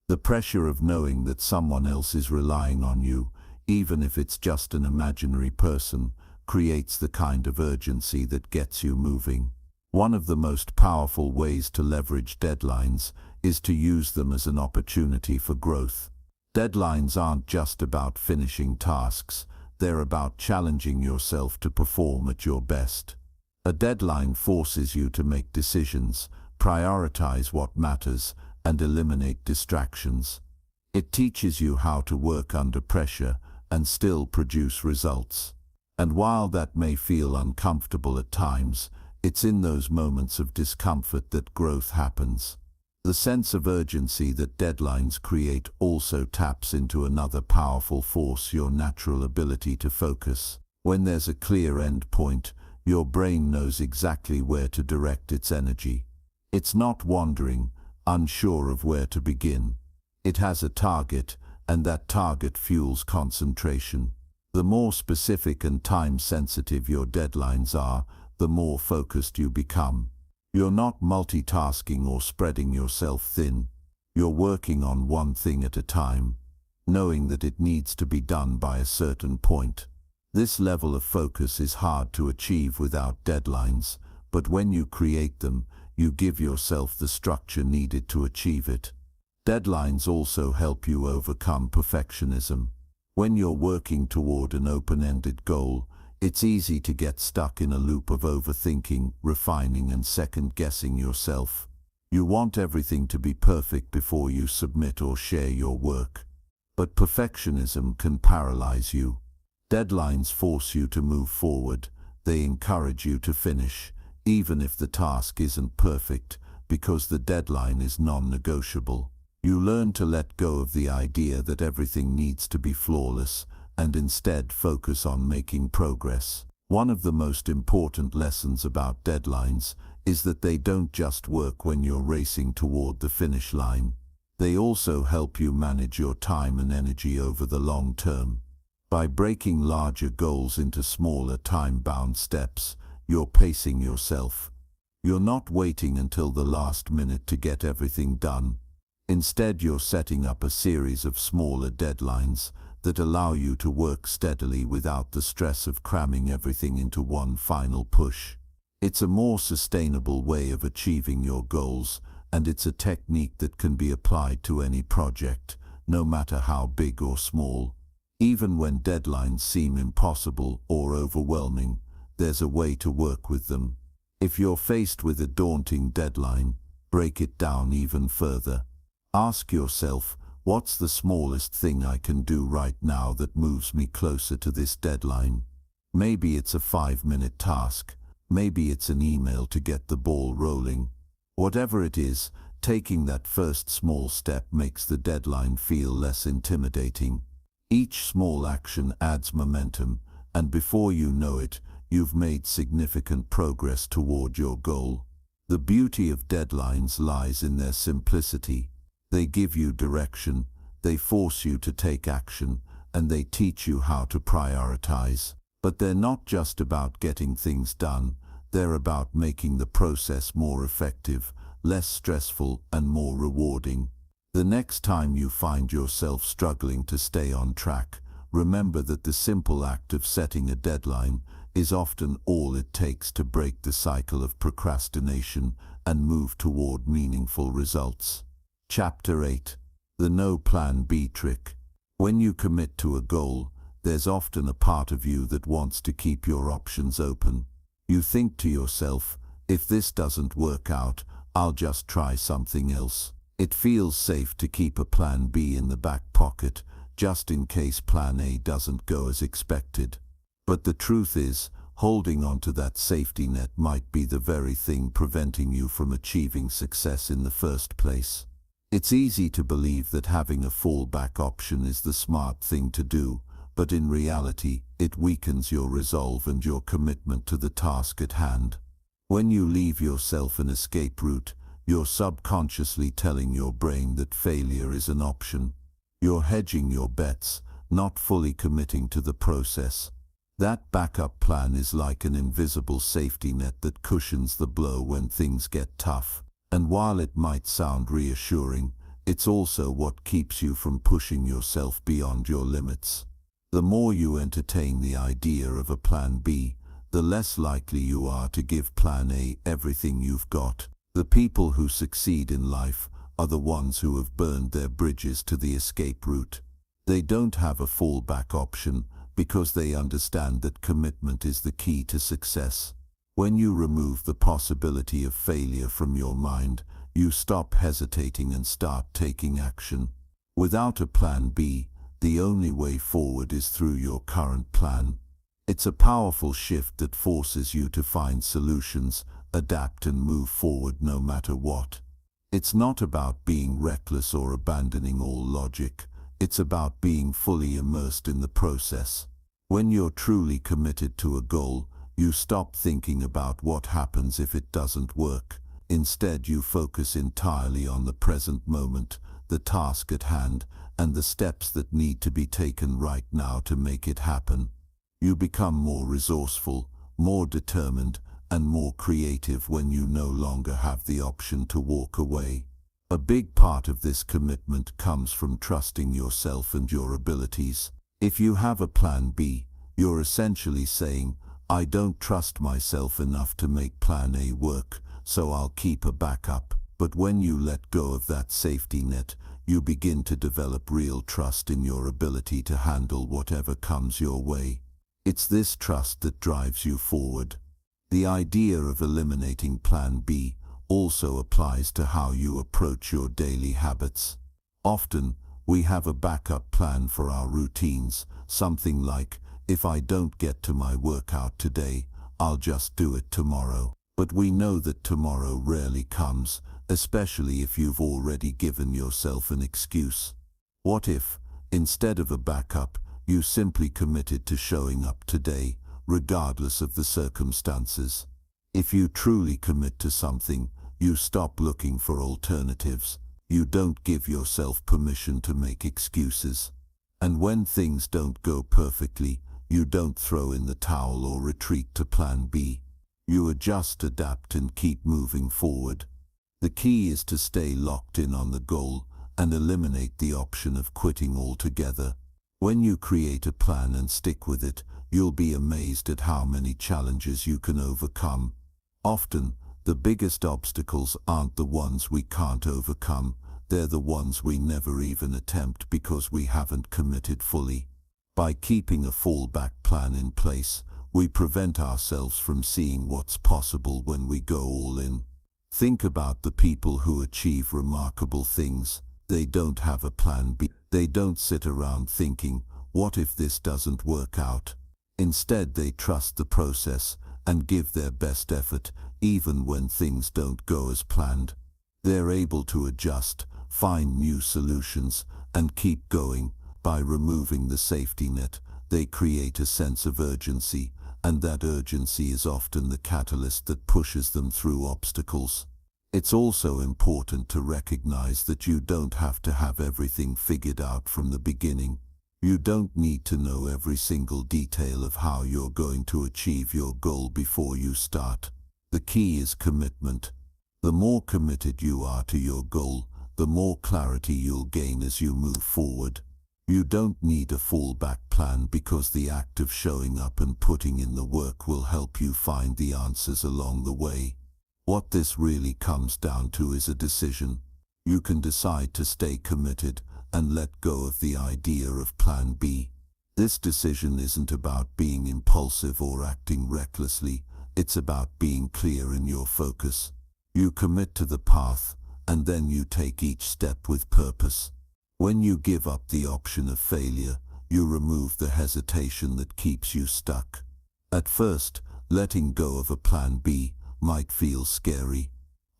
The pressure of knowing that someone else is relying on you, even if it's just an imaginary person, creates the kind of urgency that gets you moving. One of the most powerful ways to leverage deadlines is to use them as an opportunity for growth. Deadlines aren't just about finishing tasks, they're about challenging yourself to perform at your best. A deadline forces you to make decisions, prioritize what matters, and eliminate distractions. It teaches you how to work under pressure and still produce results. And while that may feel uncomfortable at times, it's in those moments of discomfort that growth happens. The sense of urgency that deadlines create also taps into another powerful force: your natural ability to focus. When there's a clear end point, your brain knows exactly where to direct its energy. It's not wandering, unsure of where to begin. It has a target, and that target fuels concentration. The more specific and time-sensitive your deadlines are, the more focused you become. You're not multitasking or spreading yourself thin. You're working on one thing at a time, knowing that it needs to be done by a certain point. This level of focus is hard to achieve without deadlines, but when you create them, you give yourself the structure needed to achieve it. Deadlines also help you overcome perfectionism. When you're working toward an open-ended goal, it's easy to get stuck in a loop of overthinking, refining, and second-guessing yourself. You want everything to be perfect before you submit or share your work. But perfectionism can paralyze you. Deadlines force you to move forward. They encourage you to finish, even if the task isn't perfect, because the deadline is non-negotiable. You learn to let go of the idea that everything needs to be flawless, and instead focus on making progress. One of the most important lessons about deadlines is that they don't just work when you're racing toward the finish line. They also help you manage your time and energy over the long term. By breaking larger goals into smaller time-bound steps, you're pacing yourself. You're not waiting until the last minute to get everything done. Instead, you're setting up a series of smaller deadlines that allow you to work steadily without the stress of cramming everything into one final push. It's a more sustainable way of achieving your goals, and it's a technique that can be applied to any project, no matter how big or small. Even when deadlines seem impossible or overwhelming, there's a way to work with them. If you're faced with a daunting deadline, break it down even further. Ask yourself, what's the smallest thing I can do right now that moves me closer to this deadline? Maybe it's a 5-minute task. Maybe it's an email to get the ball rolling. Whatever it is, taking that first small step makes the deadline feel less intimidating. Each small action adds momentum, and before you know it, you've made significant progress toward your goal. The beauty of deadlines lies in their simplicity. They give you direction, they force you to take action, and they teach you how to prioritize. But they're not just about getting things done, they're about making the process more effective, less stressful, and more rewarding. The next time you find yourself struggling to stay on track, remember that the simple act of setting a deadline is often all it takes to break the cycle of procrastination and move toward meaningful results. Chapter 8. The No Plan B Trick. When you commit to a goal, there's often a part of you that wants to keep your options open. You think to yourself, if this doesn't work out, I'll just try something else. It feels safe to keep a plan B in the back pocket, just in case plan A doesn't go as expected. But the truth is, holding on to that safety net might be the very thing preventing you from achieving success in the first place. It's easy to believe that having a fallback option is the smart thing to do, but in reality, it weakens your resolve and your commitment to the task at hand. When you leave yourself an escape route, you're subconsciously telling your brain that failure is an option. You're hedging your bets, not fully committing to the process. That backup plan is like an invisible safety net that cushions the blow when things get tough. And while it might sound reassuring, it's also what keeps you from pushing yourself beyond your limits. The more you entertain the idea of a plan B, the less likely you are to give plan A everything you've got. The people who succeed in life are the ones who have burned their bridges to the escape route. They don't have a fallback option because they understand that commitment is the key to success. When you remove the possibility of failure from your mind, you stop hesitating and start taking action. Without a plan B, the only way forward is through your current plan. It's a powerful shift that forces you to find solutions, adapt and move forward no matter what. It's not about being reckless or abandoning all logic. It's about being fully immersed in the process. When you're truly committed to a goal, you stop thinking about what happens if it doesn't work. Instead, you focus entirely on the present moment, the task at hand, and the steps that need to be taken right now to make it happen. You become more resourceful, more determined, and more creative when you no longer have the option to walk away. A big part of this commitment comes from trusting yourself and your abilities. If you have a plan B, you're essentially saying, I don't trust myself enough to make plan A work, so I'll keep a backup. But when you let go of that safety net, you begin to develop real trust in your ability to handle whatever comes your way. It's this trust that drives you forward. The idea of eliminating plan B also applies to how you approach your daily habits. Often, we have a backup plan for our routines, something like, if I don't get to my workout today, I'll just do it tomorrow. But we know that tomorrow rarely comes, especially if you've already given yourself an excuse. What if, instead of a backup, you simply committed to showing up today, regardless of the circumstances? If you truly commit to something, you stop looking for alternatives. You don't give yourself permission to make excuses. And when things don't go perfectly, you don't throw in the towel or retreat to plan B. You adjust, adapt, and keep moving forward. The key is to stay locked in on the goal and eliminate the option of quitting altogether. When you create a plan and stick with it, you'll be amazed at how many challenges you can overcome. Often, the biggest obstacles aren't the ones we can't overcome, they're the ones we never even attempt because we haven't committed fully. By keeping a fallback plan in place, we prevent ourselves from seeing what's possible when we go all in. Think about the people who achieve remarkable things. They don't have a plan B. They don't sit around thinking, what if this doesn't work out? Instead, they trust the process and give their best effort, even when things don't go as planned. They're able to adjust, find new solutions, and keep going, by removing the safety net, they create a sense of urgency, and that urgency is often the catalyst that pushes them through obstacles. It's also important to recognize that you don't have to have everything figured out from the beginning. You don't need to know every single detail of how you're going to achieve your goal before you start. The key is commitment. The more committed you are to your goal, the more clarity you'll gain as you move forward. You don't need a fallback plan because the act of showing up and putting in the work will help you find the answers along the way. What this really comes down to is a decision. You can decide to stay committed and let go of the idea of plan B. This decision isn't about being impulsive or acting recklessly, it's about being clear in your focus. You commit to the path, and then you take each step with purpose. When you give up the option of failure, you remove the hesitation that keeps you stuck. At first, letting go of a plan B might feel scary.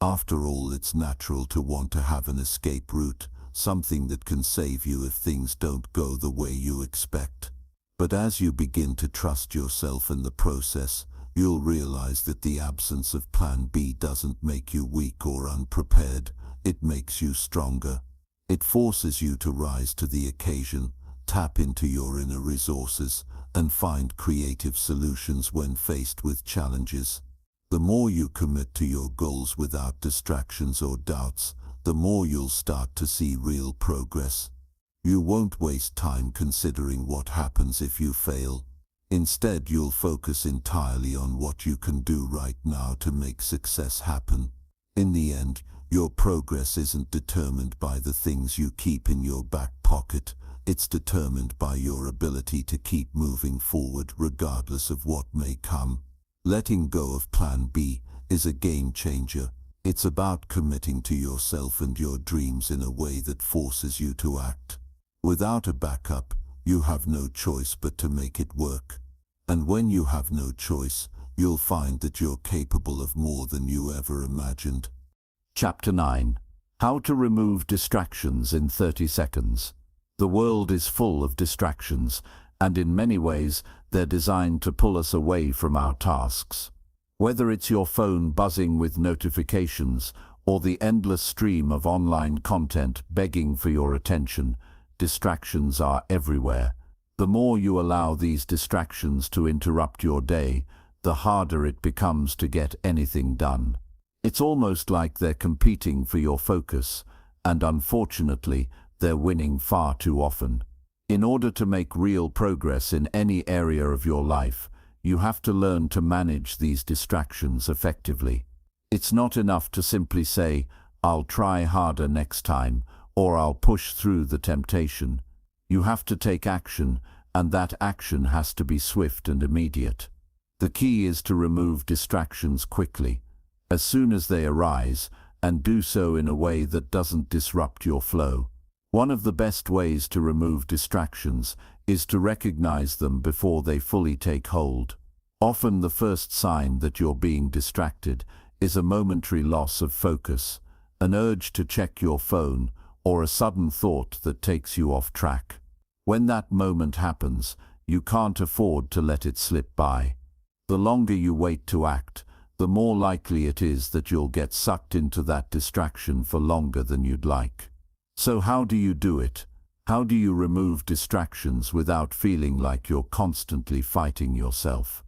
After all, it's natural to want to have an escape route, something that can save you if things don't go the way you expect. But as you begin to trust yourself in the process, you'll realize that the absence of plan B doesn't make you weak or unprepared, it makes you stronger. It forces you to rise to the occasion, tap into your inner resources, and find creative solutions when faced with challenges. The more you commit to your goals without distractions or doubts, the more you'll start to see real progress. You won't waste time considering what happens if you fail. Instead, you'll focus entirely on what you can do right now to make success happen. In the end, your progress isn't determined by the things you keep in your back pocket, it's determined by your ability to keep moving forward regardless of what may come. Letting go of plan B is a game changer. It's about committing to yourself and your dreams in a way that forces you to act. Without a backup, you have no choice but to make it work. And when you have no choice, you'll find that you're capable of more than you ever imagined. Chapter 9. How to remove distractions in 30 seconds. The world is full of distractions, and in many ways, they're designed to pull us away from our tasks. Whether it's your phone buzzing with notifications or the endless stream of online content begging for your attention, distractions are everywhere. The more you allow these distractions to interrupt your day, the harder it becomes to get anything done. It's almost like they're competing for your focus, and unfortunately, they're winning far too often. In order to make real progress in any area of your life, you have to learn to manage these distractions effectively. It's not enough to simply say, "I'll try harder next time," or "I'll push through the temptation." You have to take action, and that action has to be swift and immediate. The key is to remove distractions quickly, as soon as they arise, and do so in a way that doesn't disrupt your flow. One of the best ways to remove distractions is to recognize them before they fully take hold. Often the first sign that you're being distracted is a momentary loss of focus, an urge to check your phone, or a sudden thought that takes you off track. When that moment happens, you can't afford to let it slip by. The longer you wait to act, the more likely it is that you'll get sucked into that distraction for longer than you'd like. So how do you do it? How do you remove distractions without feeling like you're constantly fighting yourself?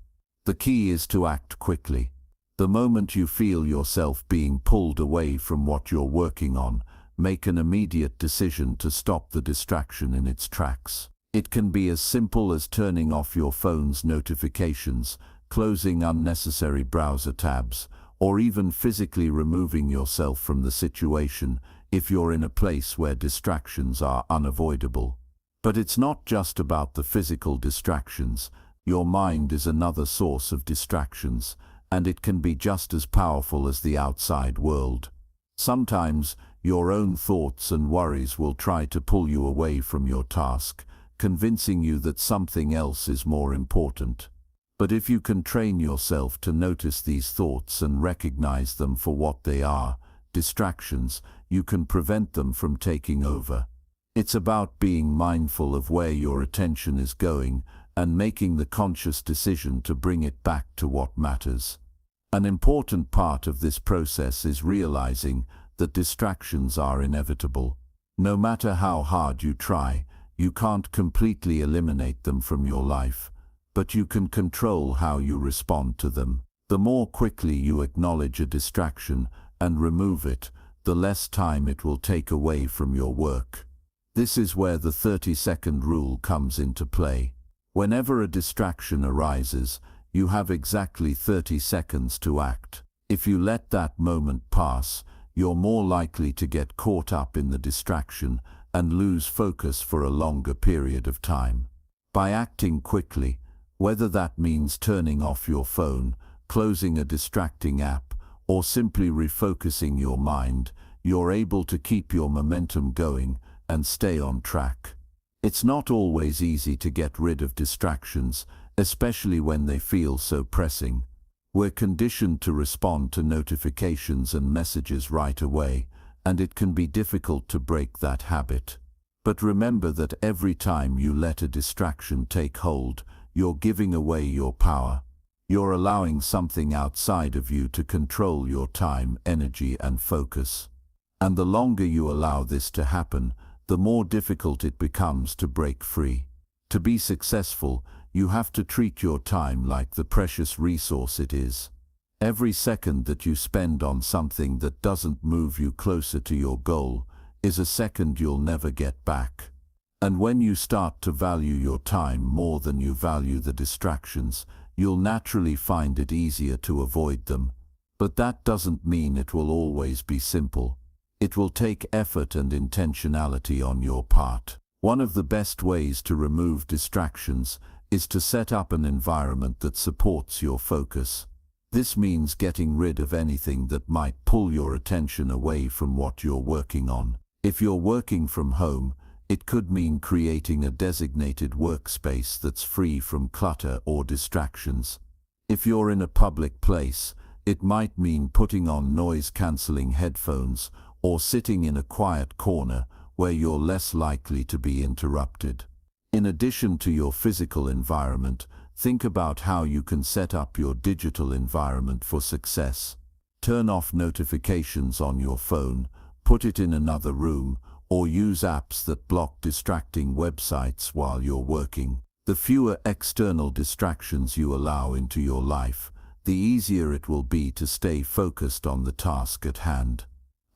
The key is to act quickly. The moment you feel yourself being pulled away from what you're working on, make an immediate decision to stop the distraction in its tracks. It can be as simple as turning off your phone's notifications, closing unnecessary browser tabs, or even physically removing yourself from the situation if you're in a place where distractions are unavoidable. But it's not just about the physical distractions. Your mind is another source of distractions, and it can be just as powerful as the outside world. Sometimes, your own thoughts and worries will try to pull you away from your task, convincing you that something else is more important. But if you can train yourself to notice these thoughts and recognize them for what they are, distractions, you can prevent them from taking over. It's about being mindful of where your attention is going and making the conscious decision to bring it back to what matters. An important part of this process is realizing that distractions are inevitable. No matter how hard you try, you can't completely eliminate them from your life, but you can control how you respond to them. The more quickly you acknowledge a distraction and remove it, the less time it will take away from your work. This is where the 30-second rule comes into play. Whenever a distraction arises, you have exactly 30 seconds to act. If you let that moment pass, you're more likely to get caught up in the distraction and lose focus for a longer period of time. By acting quickly, whether that means turning off your phone, closing a distracting app, or simply refocusing your mind, you're able to keep your momentum going and stay on track. It's not always easy to get rid of distractions, especially when they feel so pressing. We're conditioned to respond to notifications and messages right away, and it can be difficult to break that habit. But remember that every time you let a distraction take hold, you're giving away your power. You're allowing something outside of you to control your time, energy, and focus. And the longer you allow this to happen, the more difficult it becomes to break free. To be successful, you have to treat your time like the precious resource it is. Every second that you spend on something that doesn't move you closer to your goal is a second you'll never get back. And when you start to value your time more than you value the distractions, you'll naturally find it easier to avoid them. But that doesn't mean it will always be simple. It will take effort and intentionality on your part. One of the best ways to remove distractions is to set up an environment that supports your focus. This means getting rid of anything that might pull your attention away from what you're working on. If you're working from home, it could mean creating a designated workspace that's free from clutter or distractions. If you're in a public place, it might mean putting on noise-canceling headphones or sitting in a quiet corner where you're less likely to be interrupted. In addition to your physical environment, think about how you can set up your digital environment for success. Turn off notifications on your phone, put it in another room, or use apps that block distracting websites while you're working. The fewer external distractions you allow into your life, the easier it will be to stay focused on the task at hand.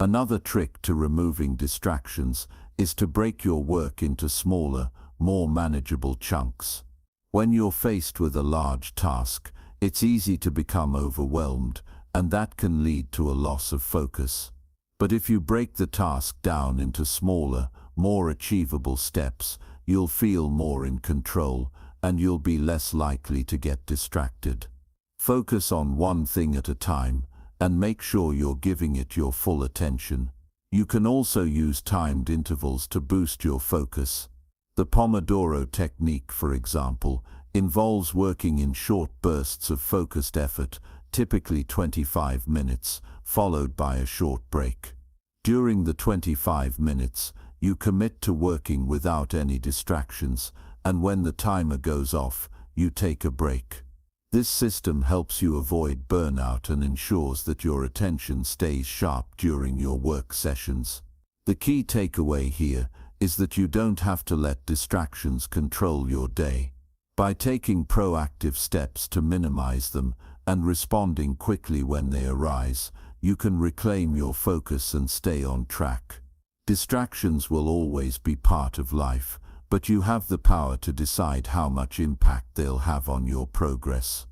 Another trick to removing distractions is to break your work into smaller, more manageable chunks. When you're faced with a large task, it's easy to become overwhelmed, and that can lead to a loss of focus. But if you break the task down into smaller, more achievable steps, you'll feel more in control, and you'll be less likely to get distracted. Focus on one thing at a time, and make sure you're giving it your full attention. You can also use timed intervals to boost your focus. The Pomodoro technique, for example, involves working in short bursts of focused effort, typically 25 minutes, followed by a short break. During the 25 minutes, you commit to working without any distractions, and when the timer goes off, you take a break. This system helps you avoid burnout and ensures that your attention stays sharp during your work sessions. The key takeaway here is that you don't have to let distractions control your day. By taking proactive steps to minimize them and responding quickly when they arise, you can reclaim your focus and stay on track. Distractions will always be part of life, but you have the power to decide how much impact they'll have on your progress.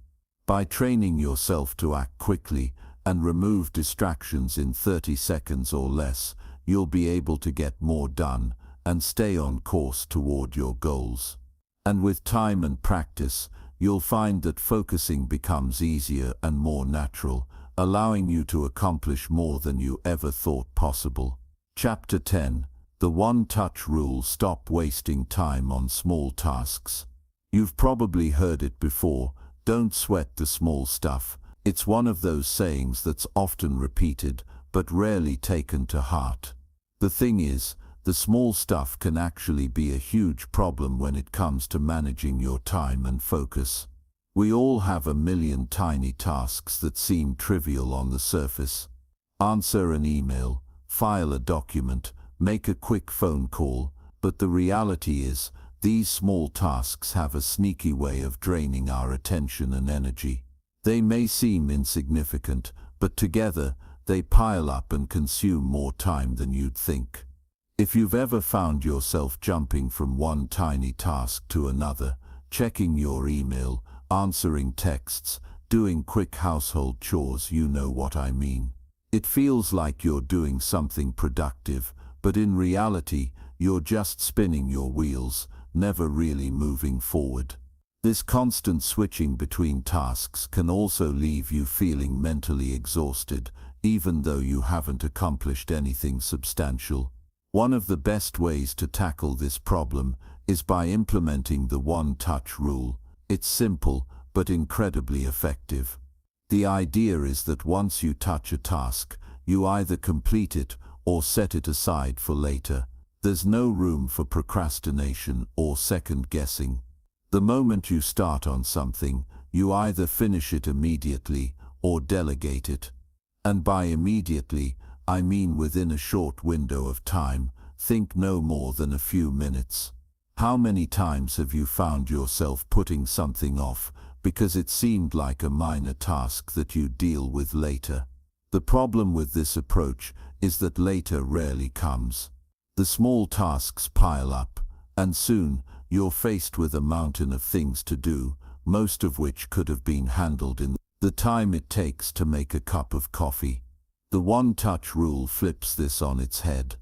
By training yourself to act quickly and remove distractions in 30 seconds or less, you'll be able to get more done and stay on course toward your goals. And with time and practice, you'll find that focusing becomes easier and more natural, allowing you to accomplish more than you ever thought possible. Chapter 10. The One-Touch Rule. Stop wasting time on small tasks. You've probably heard it before, don't sweat the small stuff. It's one of those sayings that's often repeated, but rarely taken to heart. The thing is, the small stuff can actually be a huge problem when it comes to managing your time and focus. We all have a million tiny tasks that seem trivial on the surface. Answer an email, file a document, make a quick phone call, but the reality is, these small tasks have a sneaky way of draining our attention and energy. They may seem insignificant, but together, they pile up and consume more time than you'd think. If you've ever found yourself jumping from one tiny task to another, checking your email, answering texts, doing quick household chores, you know what I mean. It feels like you're doing something productive, but in reality, you're just spinning your wheels, never really moving forward. This constant switching between tasks can also leave you feeling mentally exhausted, even though you haven't accomplished anything substantial. One of the best ways to tackle this problem is by implementing the one-touch rule. It's simple, but incredibly effective. The idea is that once you touch a task, you either complete it or set it aside for later. There's no room for procrastination or second-guessing. The moment you start on something, you either finish it immediately or delegate it. And by immediately, I mean within a short window of time. Think no more than a few minutes. How many times have you found yourself putting something off because it seemed like a minor task that you'd deal with later? The problem with this approach is that later rarely comes. The small tasks pile up, and soon you're faced with a mountain of things to do, most of which could have been handled in the time it takes to make a cup of coffee. The one-touch rule flips this on its head.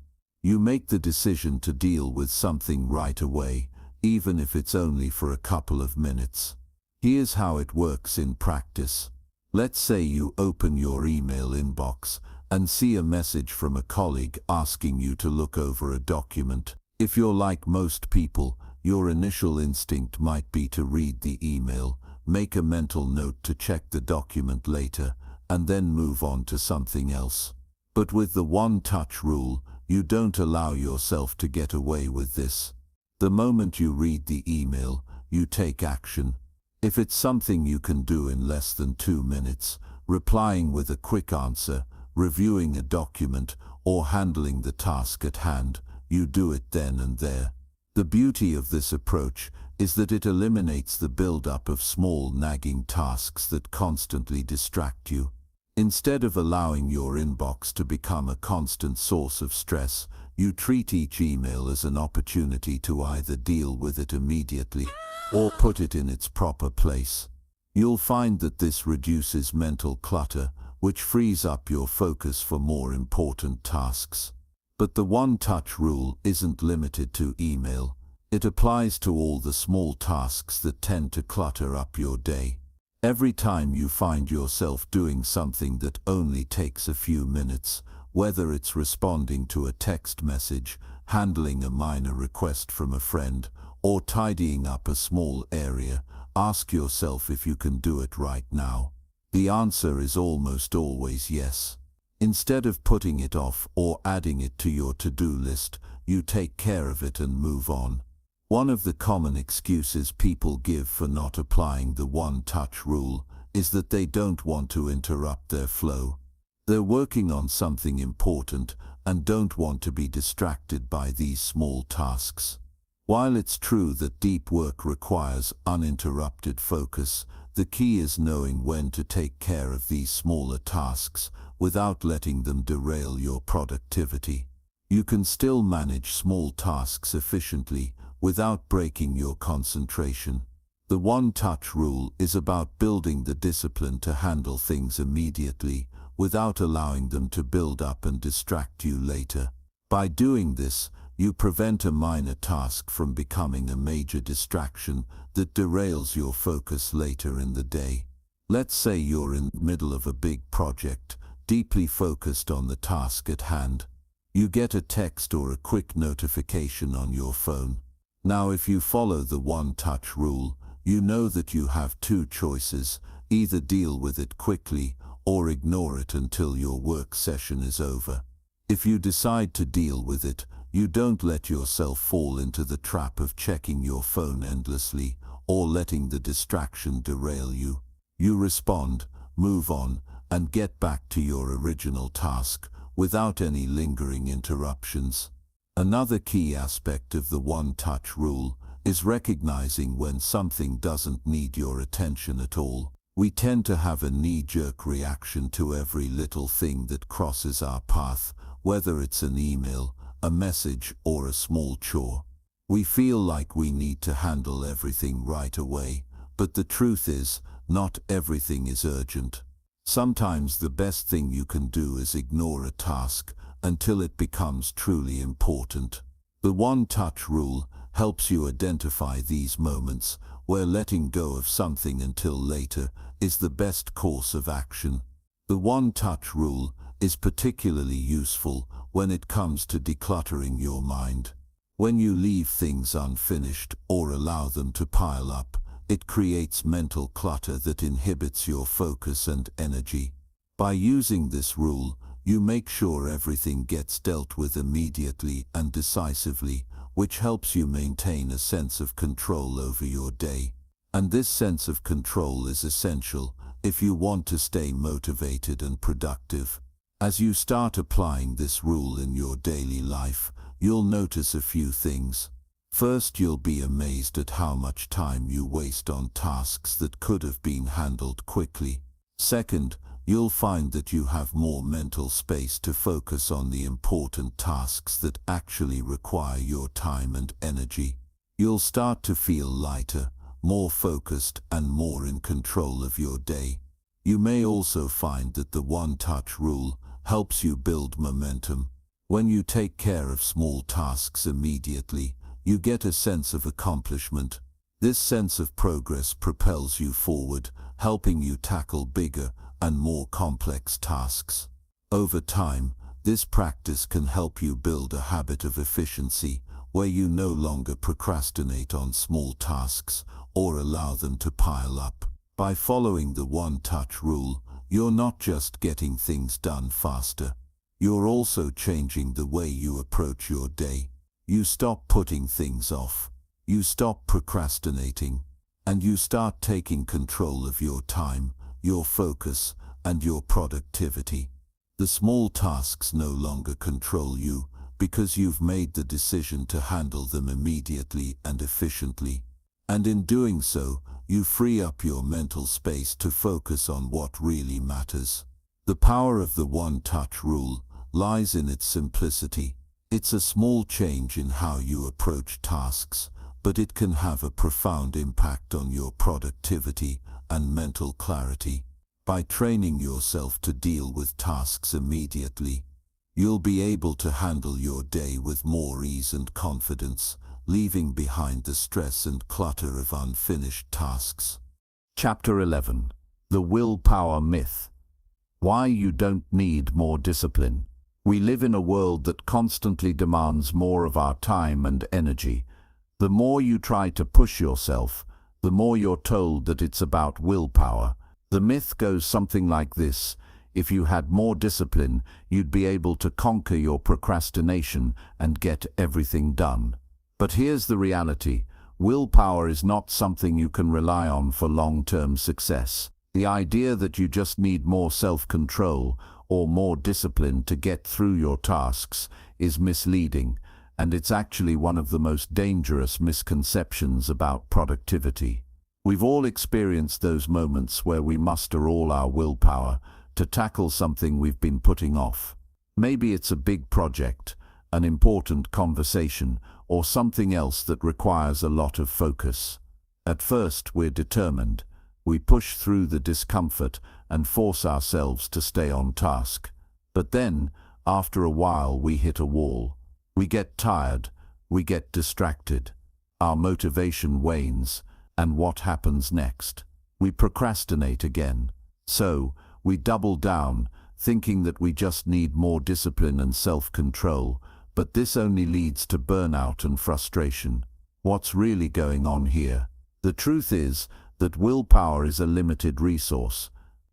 You make the decision to deal with something right away, even if it's only for a couple of minutes. Here's how it works in practice. Let's say you open your email inbox and see a message from a colleague asking you to look over a document. If you're like most people, your initial instinct might be to read the email, make a mental note to check the document later, and then move on to something else. But with the one-touch rule, you don't allow yourself to get away with this. The moment you read the email, you take action. If it's something you can do in less than 2 minutes, replying with a quick answer, reviewing a document, or handling the task at hand, you do it then and there. The beauty of this approach is that it eliminates the build-up of small nagging tasks that constantly distract you. Instead of allowing your inbox to become a constant source of stress, you treat each email as an opportunity to either deal with it immediately or put it in its proper place. You'll find that this reduces mental clutter, which frees up your focus for more important tasks. But the one-touch rule isn't limited to email. It applies to all the small tasks that tend to clutter up your day. Every time you find yourself doing something that only takes a few minutes, whether it's responding to a text message, handling a minor request from a friend, or tidying up a small area, ask yourself if you can do it right now. The answer is almost always yes. Instead of putting it off or adding it to your to-do list, you take care of it and move on. One of the common excuses people give for not applying the one-touch rule is that they don't want to interrupt their flow. They're working on something important and don't want to be distracted by these small tasks. While it's true that deep work requires uninterrupted focus, the key is knowing when to take care of these smaller tasks without letting them derail your productivity. You can still manage small tasks efficiently without breaking your concentration. The one-touch rule is about building the discipline to handle things immediately without allowing them to build up and distract you later. By doing this, you prevent a minor task from becoming a major distraction that derails your focus later in the day. Let's say you're in the middle of a big project, deeply focused on the task at hand. You get a text or a quick notification on your phone. Now, if you follow the one-touch rule, you know that you have two choices: either deal with it quickly or ignore it until your work session is over. If you decide to deal with it, You don't let yourself fall into the trap of checking your phone endlessly or letting the distraction derail you. You respond, move on, and get back to your original task without any lingering interruptions. Another key aspect of the one-touch rule is recognizing when something doesn't need your attention at all. We tend to have a knee-jerk reaction to every little thing that crosses our path, whether it's an email, a message, or a small chore. We feel like we need to handle everything right away, but the truth is, not everything is urgent. Sometimes the best thing you can do is ignore a task until it becomes truly important. The one-touch rule helps you identify these moments where letting go of something until later is the best course of action. The one-touch rule is particularly useful when it comes to decluttering your mind. When you leave things unfinished or allow them to pile up, it creates mental clutter that inhibits your focus and energy. By using this rule, you make sure everything gets dealt with immediately and decisively, which helps you maintain a sense of control over your day. And this sense of control is essential if you want to stay motivated and productive. As you start applying this rule in your daily life, you'll notice a few things. First, you'll be amazed at how much time you waste on tasks that could have been handled quickly. Second, you'll find that you have more mental space to focus on the important tasks that actually require your time and energy. You'll start to feel lighter, more focused, and more in control of your day. You may also find that the one-touch rule helps you build momentum. When you take care of small tasks immediately, you get a sense of accomplishment. This sense of progress propels you forward, helping you tackle bigger and more complex tasks. Over time, this practice can help you build a habit of efficiency, where you no longer procrastinate on small tasks or allow them to pile up. By following the one-touch rule, you're not just getting things done faster, you're also changing the way you approach your day. You stop putting things off, you stop procrastinating, and you start taking control of your time, your focus, and your productivity. The small tasks no longer control you because you've made the decision to handle them immediately and efficiently. And in doing so, you free up your mental space to focus on what really matters. The power of the one-touch rule lies in its simplicity. It's a small change in how you approach tasks, but it can have a profound impact on your productivity and mental clarity. By training yourself to deal with tasks immediately, you'll be able to handle your day with more ease and confidence, leaving behind the stress and clutter of unfinished tasks. Chapter 11. The Willpower Myth. Why you don't need more discipline. We live in a world that constantly demands more of our time and energy. The more you try to push yourself, the more you're told that it's about willpower. The myth goes something like this: if you had more discipline, you'd be able to conquer your procrastination and get everything done. But here's the reality: willpower is not something you can rely on for long-term success. The idea that you just need more self-control or more discipline to get through your tasks is misleading, and it's actually one of the most dangerous misconceptions about productivity. We've all experienced those moments where we muster all our willpower to tackle something we've been putting off. Maybe it's a big project, an important conversation, or something else that requires a lot of focus. At first, we're determined. We push through the discomfort and force ourselves to stay on task. But then, after a while, we hit a wall. We get tired, we get distracted, our motivation wanes, and what happens next? We procrastinate again. So, we double down, thinking that we just need more discipline and self-control, but this only leads to burnout and frustration. What's really going on here? The truth is that willpower is a limited resource.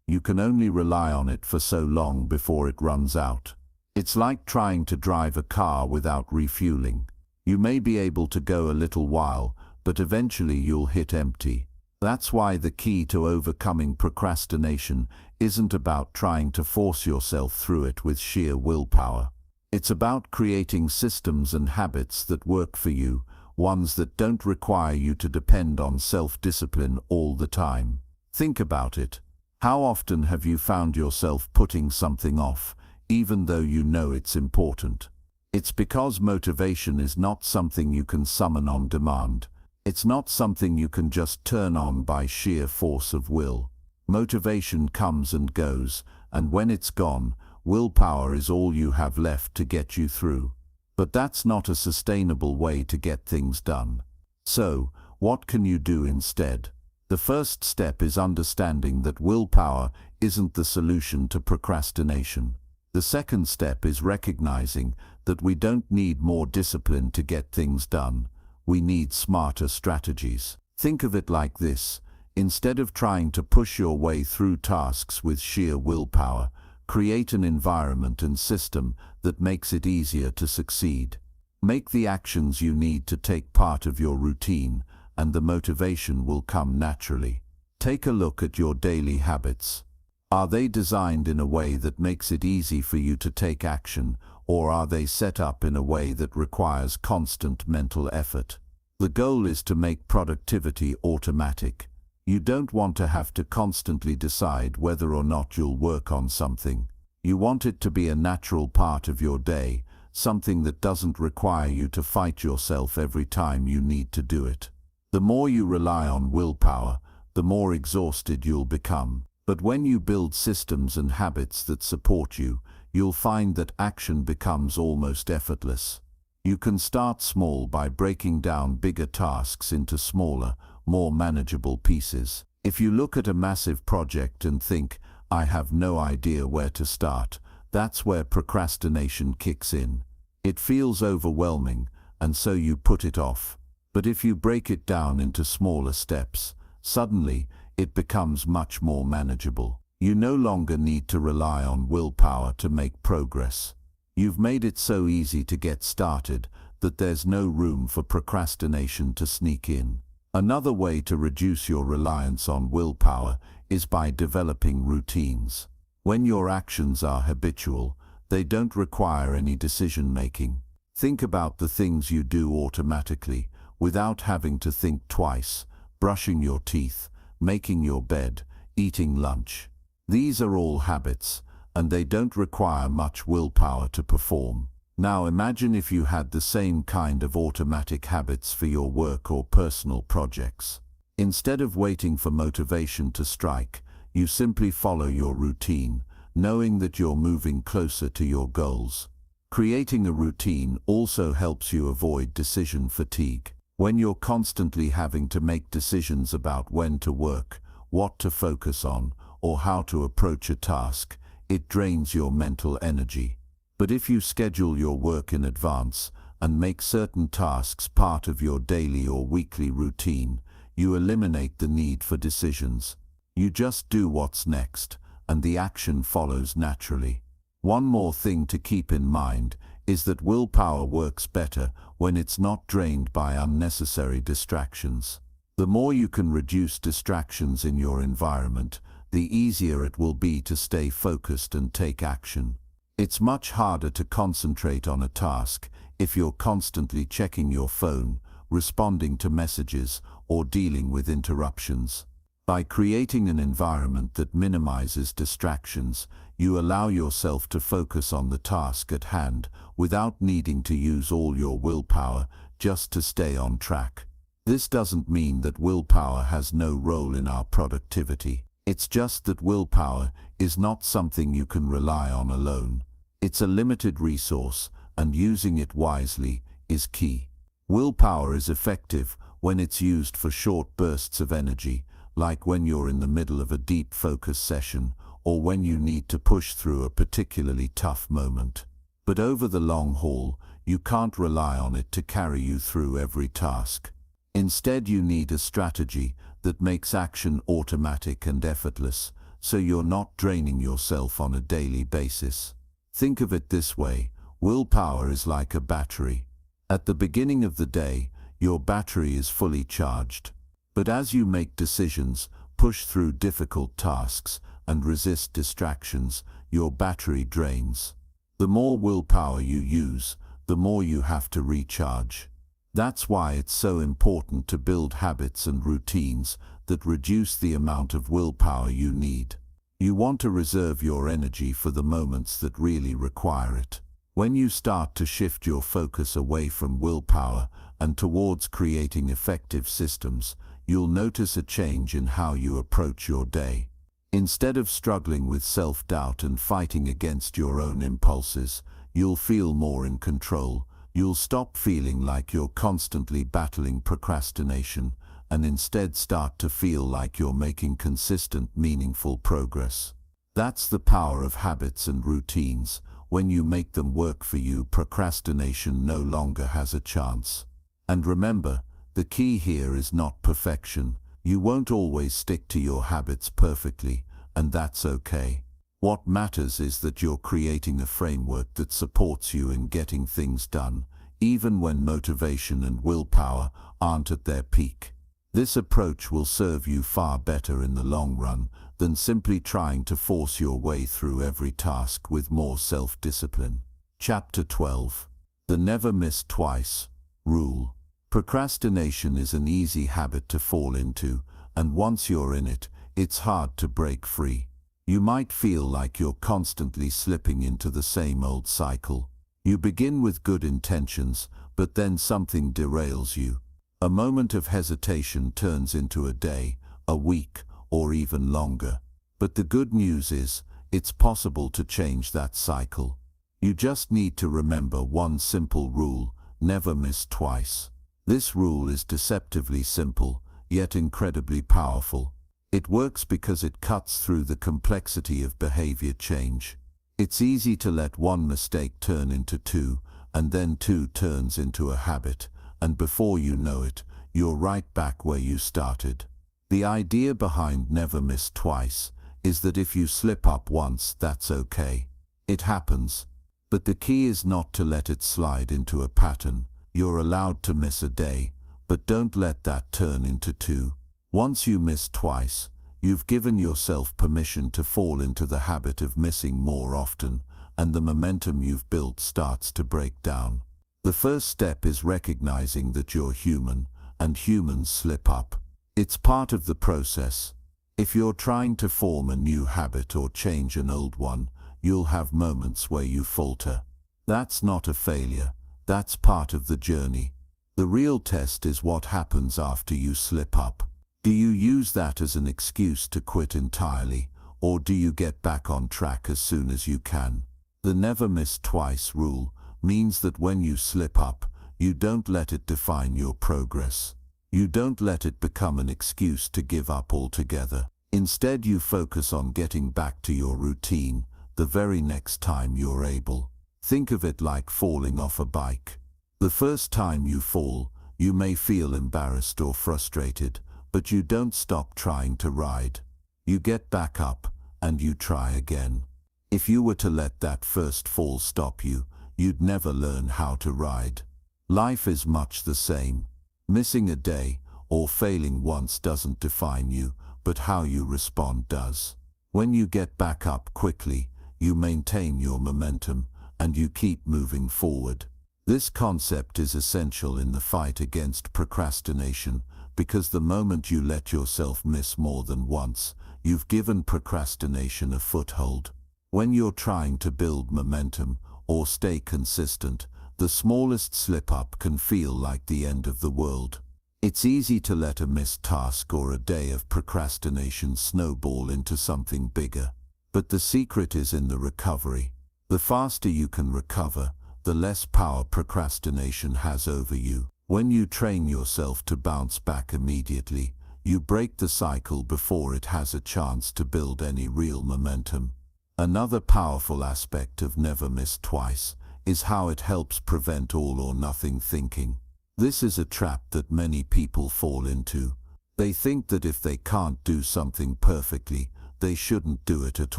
You can only rely on it for so long before it runs out. It's like trying to drive a car without refueling. You may be able to go a little while, but eventually you'll hit empty. That's why the key to overcoming procrastination isn't about trying to force yourself through it with sheer willpower. It's about creating systems and habits that work for you, ones that don't require you to depend on self-discipline all the time. Think about it. How often have you found yourself putting something off, even though you know it's important? It's because motivation is not something you can summon on demand. It's not something you can just turn on by sheer force of will. Motivation comes and goes, and when it's gone, willpower is all you have left to get you through. But that's not a sustainable way to get things done. So, what can you do instead? The first step is understanding that willpower isn't the solution to procrastination. The second step is recognizing that we don't need more discipline to get things done. We need smarter strategies. Think of it like this. Instead of trying to push your way through tasks with sheer willpower, create an environment and system that makes it easier to succeed. Make the actions you need to take part of your routine, and the motivation will come naturally. Take a look at your daily habits. Are they designed in a way that makes it easy for you to take action, or are they set up in a way that requires constant mental effort? The goal is to make productivity automatic. You don't want to have to constantly decide whether or not you'll work on something. You want it to be a natural part of your day, something that doesn't require you to fight yourself every time you need to do it. The more you rely on willpower, the more exhausted you'll become. But when you build systems and habits that support you, you'll find that action becomes almost effortless. You can start small by breaking down bigger tasks into smaller, more manageable pieces. If you look at a massive project and think, "I have no idea where to start," that's where procrastination kicks in. It feels overwhelming, and so you put it off. But if you break it down into smaller steps, suddenly, it becomes much more manageable. You no longer need to rely on willpower to make progress. You've made it so easy to get started that there's no room for procrastination to sneak in. Another way to reduce your reliance on willpower is by developing routines. When your actions are habitual, they don't require any decision-making. Think about the things you do automatically, without having to think twice: brushing your teeth, making your bed, eating lunch. These are all habits, and they don't require much willpower to perform. Now imagine if you had the same kind of automatic habits for your work or personal projects. Instead of waiting for motivation to strike, you simply follow your routine, knowing that you're moving closer to your goals. Creating a routine also helps you avoid decision fatigue. When you're constantly having to make decisions about when to work, what to focus on, or how to approach a task, it drains your mental energy. But if you schedule your work in advance and make certain tasks part of your daily or weekly routine, you eliminate the need for decisions. You just do what's next, and the action follows naturally. One more thing to keep in mind is that willpower works better when it's not drained by unnecessary distractions. The more you can reduce distractions in your environment, the easier it will be to stay focused and take action. It's much harder to concentrate on a task if you're constantly checking your phone, responding to messages, or dealing with interruptions. By creating an environment that minimizes distractions, you allow yourself to focus on the task at hand without needing to use all your willpower just to stay on track. This doesn't mean that willpower has no role in our productivity. It's just that willpower is not something you can rely on alone. It's a limited resource, and using it wisely is key. Willpower is effective when it's used for short bursts of energy, like when you're in the middle of a deep focus session, or when you need to push through a particularly tough moment. But over the long haul, you can't rely on it to carry you through every task. Instead, you need a strategy that makes action automatic and effortless, so you're not draining yourself on a daily basis. Think of it this way: willpower is like a battery. At the beginning of the day, your battery is fully charged. But as you make decisions, push through difficult tasks, and resist distractions, your battery drains. The more willpower you use, the more you have to recharge. That's why it's so important to build habits and routines that reduce the amount of willpower you need. You want to reserve your energy for the moments that really require it. When you start to shift your focus away from willpower and towards creating effective systems, you'll notice a change in how you approach your day. Instead of struggling with self-doubt and fighting against your own impulses, you'll feel more in control. You'll stop feeling like you're constantly battling procrastination and instead start to feel like you're making consistent, meaningful progress. That's the power of habits and routines. When you make them work for you, procrastination no longer has a chance. And remember, the key here is not perfection. You won't always stick to your habits perfectly, and that's okay. What matters is that you're creating a framework that supports you in getting things done, even when motivation and willpower aren't at their peak. This approach will serve you far better in the long run than simply trying to force your way through every task with more self-discipline. Chapter 12. The Never Miss Twice Rule. Procrastination is an easy habit to fall into, and once you're in it, it's hard to break free. You might feel like you're constantly slipping into the same old cycle. You begin with good intentions, but then something derails you. A moment of hesitation turns into a day, a week, or even longer. But the good news is, it's possible to change that cycle. You just need to remember one simple rule: never miss twice. This rule is deceptively simple, yet incredibly powerful. It works because it cuts through the complexity of behavior change. It's easy to let one mistake turn into two, and then two turns into a habit, and before you know it, you're right back where you started. The idea behind never miss twice is that if you slip up once, that's okay. It happens. But the key is not to let it slide into a pattern. You're allowed to miss a day, but don't let that turn into two. Once you miss twice, you've given yourself permission to fall into the habit of missing more often, and the momentum you've built starts to break down. The first step is recognizing that you're human, and humans slip up. It's part of the process. If you're trying to form a new habit or change an old one, you'll have moments where you falter. That's not a failure. That's part of the journey. The real test is what happens after you slip up. Do you use that as an excuse to quit entirely, or do you get back on track as soon as you can? The never miss twice rule means that when you slip up, you don't let it define your progress. You don't let it become an excuse to give up altogether. Instead, you focus on getting back to your routine the very next time you're able. Think of it like falling off a bike. The first time you fall, you may feel embarrassed or frustrated, but you don't stop trying to ride. You get back up, and you try again. If you were to let that first fall stop you, you'd never learn how to ride. Life is much the same. Missing a day or failing once doesn't define you, but how you respond does. When you get back up quickly, you maintain your momentum, and you keep moving forward. This concept is essential in the fight against procrastination, because the moment you let yourself miss more than once, you've given procrastination a foothold. When you're trying to build momentum or stay consistent, the smallest slip-up can feel like the end of the world. It's easy to let a missed task or a day of procrastination snowball into something bigger. But the secret is in the recovery. The faster you can recover, the less power procrastination has over you. When you train yourself to bounce back immediately, you break the cycle before it has a chance to build any real momentum. Another powerful aspect of never miss twice is how it helps prevent all or nothing thinking. This is a trap that many people fall into. They think that if they can't do something perfectly, they shouldn't do it at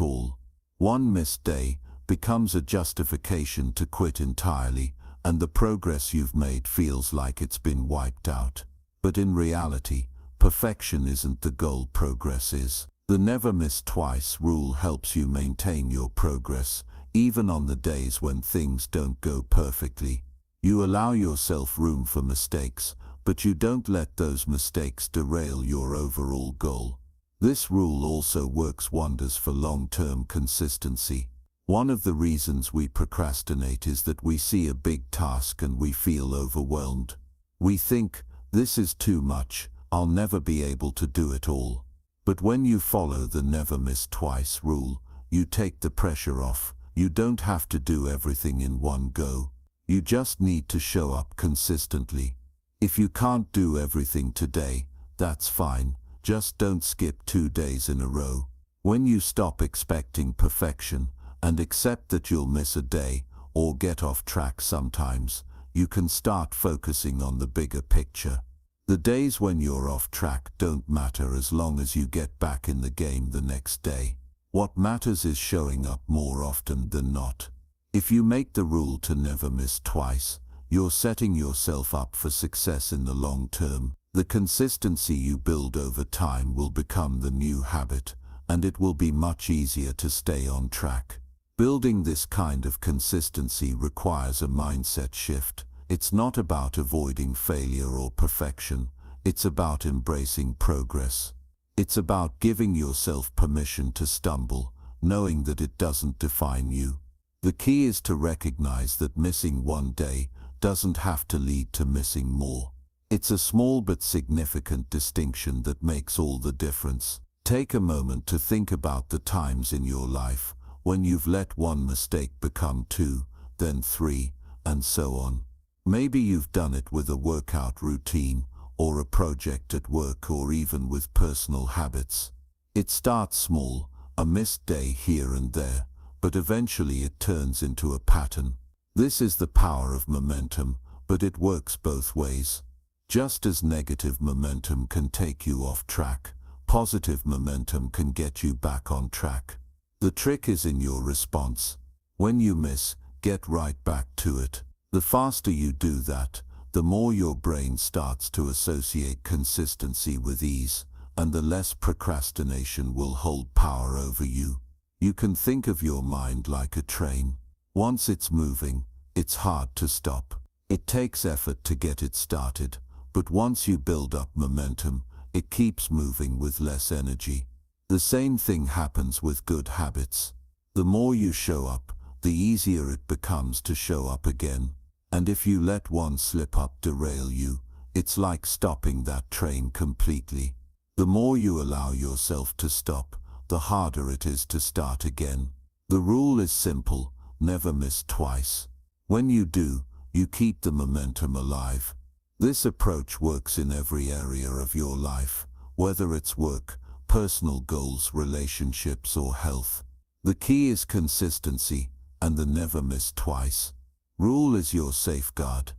all. One missed day becomes a justification to quit entirely, and the progress you've made feels like it's been wiped out. But in reality, perfection isn't the goal, progress is. The never miss twice rule helps you maintain your progress, even on the days when things don't go perfectly. You allow yourself room for mistakes, but you don't let those mistakes derail your overall goal. This rule also works wonders for long-term consistency. One of the reasons we procrastinate is that we see a big task and we feel overwhelmed. We think, this is too much, I'll never be able to do it all. But when you follow the never miss twice rule, you take the pressure off. You don't have to do everything in one go. You just need to show up consistently. If you can't do everything today, that's fine. Just don't skip 2 days in a row. When you stop expecting perfection, and accept that you'll miss a day, or get off track sometimes, you can start focusing on the bigger picture. The days when you're off track don't matter as long as you get back in the game the next day. What matters is showing up more often than not. If you make the rule to never miss twice, you're setting yourself up for success in the long term. The consistency you build over time will become the new habit, and it will be much easier to stay on track. Building this kind of consistency requires a mindset shift. It's not about avoiding failure or perfection. It's about embracing progress. It's about giving yourself permission to stumble, knowing that it doesn't define you. The key is to recognize that missing one day doesn't have to lead to missing more. It's a small but significant distinction that makes all the difference. Take a moment to think about the times in your life when you've let one mistake become 2, then 3, and so on. Maybe you've done it with a workout routine, or a project at work, or even with personal habits. It starts small, a missed day here and there, but eventually it turns into a pattern. This is the power of momentum, but it works both ways. Just as negative momentum can take you off track, positive momentum can get you back on track. The trick is in your response. When you miss, get right back to it. The faster you do that, the more your brain starts to associate consistency with ease, and the less procrastination will hold power over you. You can think of your mind like a train. Once it's moving, it's hard to stop. It takes effort to get it started, but once you build up momentum, it keeps moving with less energy. The same thing happens with good habits. The more you show up, the easier it becomes to show up again. And if you let one slip-up derail you, it's like stopping that train completely. The more you allow yourself to stop, the harder it is to start again. The rule is simple: never miss twice. When you do, you keep the momentum alive. This approach works in every area of your life, whether it's work, personal goals, relationships, or health. The key is consistency, and the never miss twice rule is your safeguard.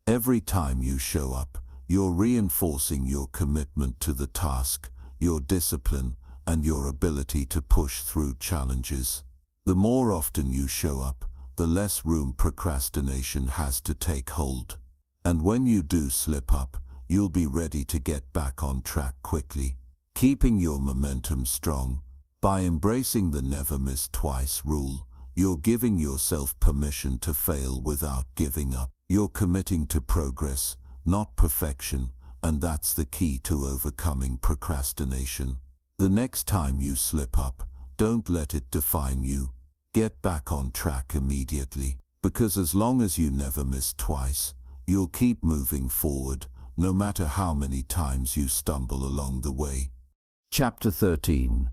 Every time you show up, you're reinforcing your commitment to the task, your discipline, and your ability to push through challenges. The more often you show up, the less room procrastination has to take hold. And when you do slip up, you'll be ready to get back on track quickly. Keeping your momentum strong. By embracing the never miss twice rule, you're giving yourself permission to fail without giving up. You're committing to progress, not perfection, and that's the key to overcoming procrastination. The next time you slip up, don't let it define you. Get back on track immediately, because as long as you never miss twice, you'll keep moving forward, no matter how many times you stumble along the way. Chapter 13.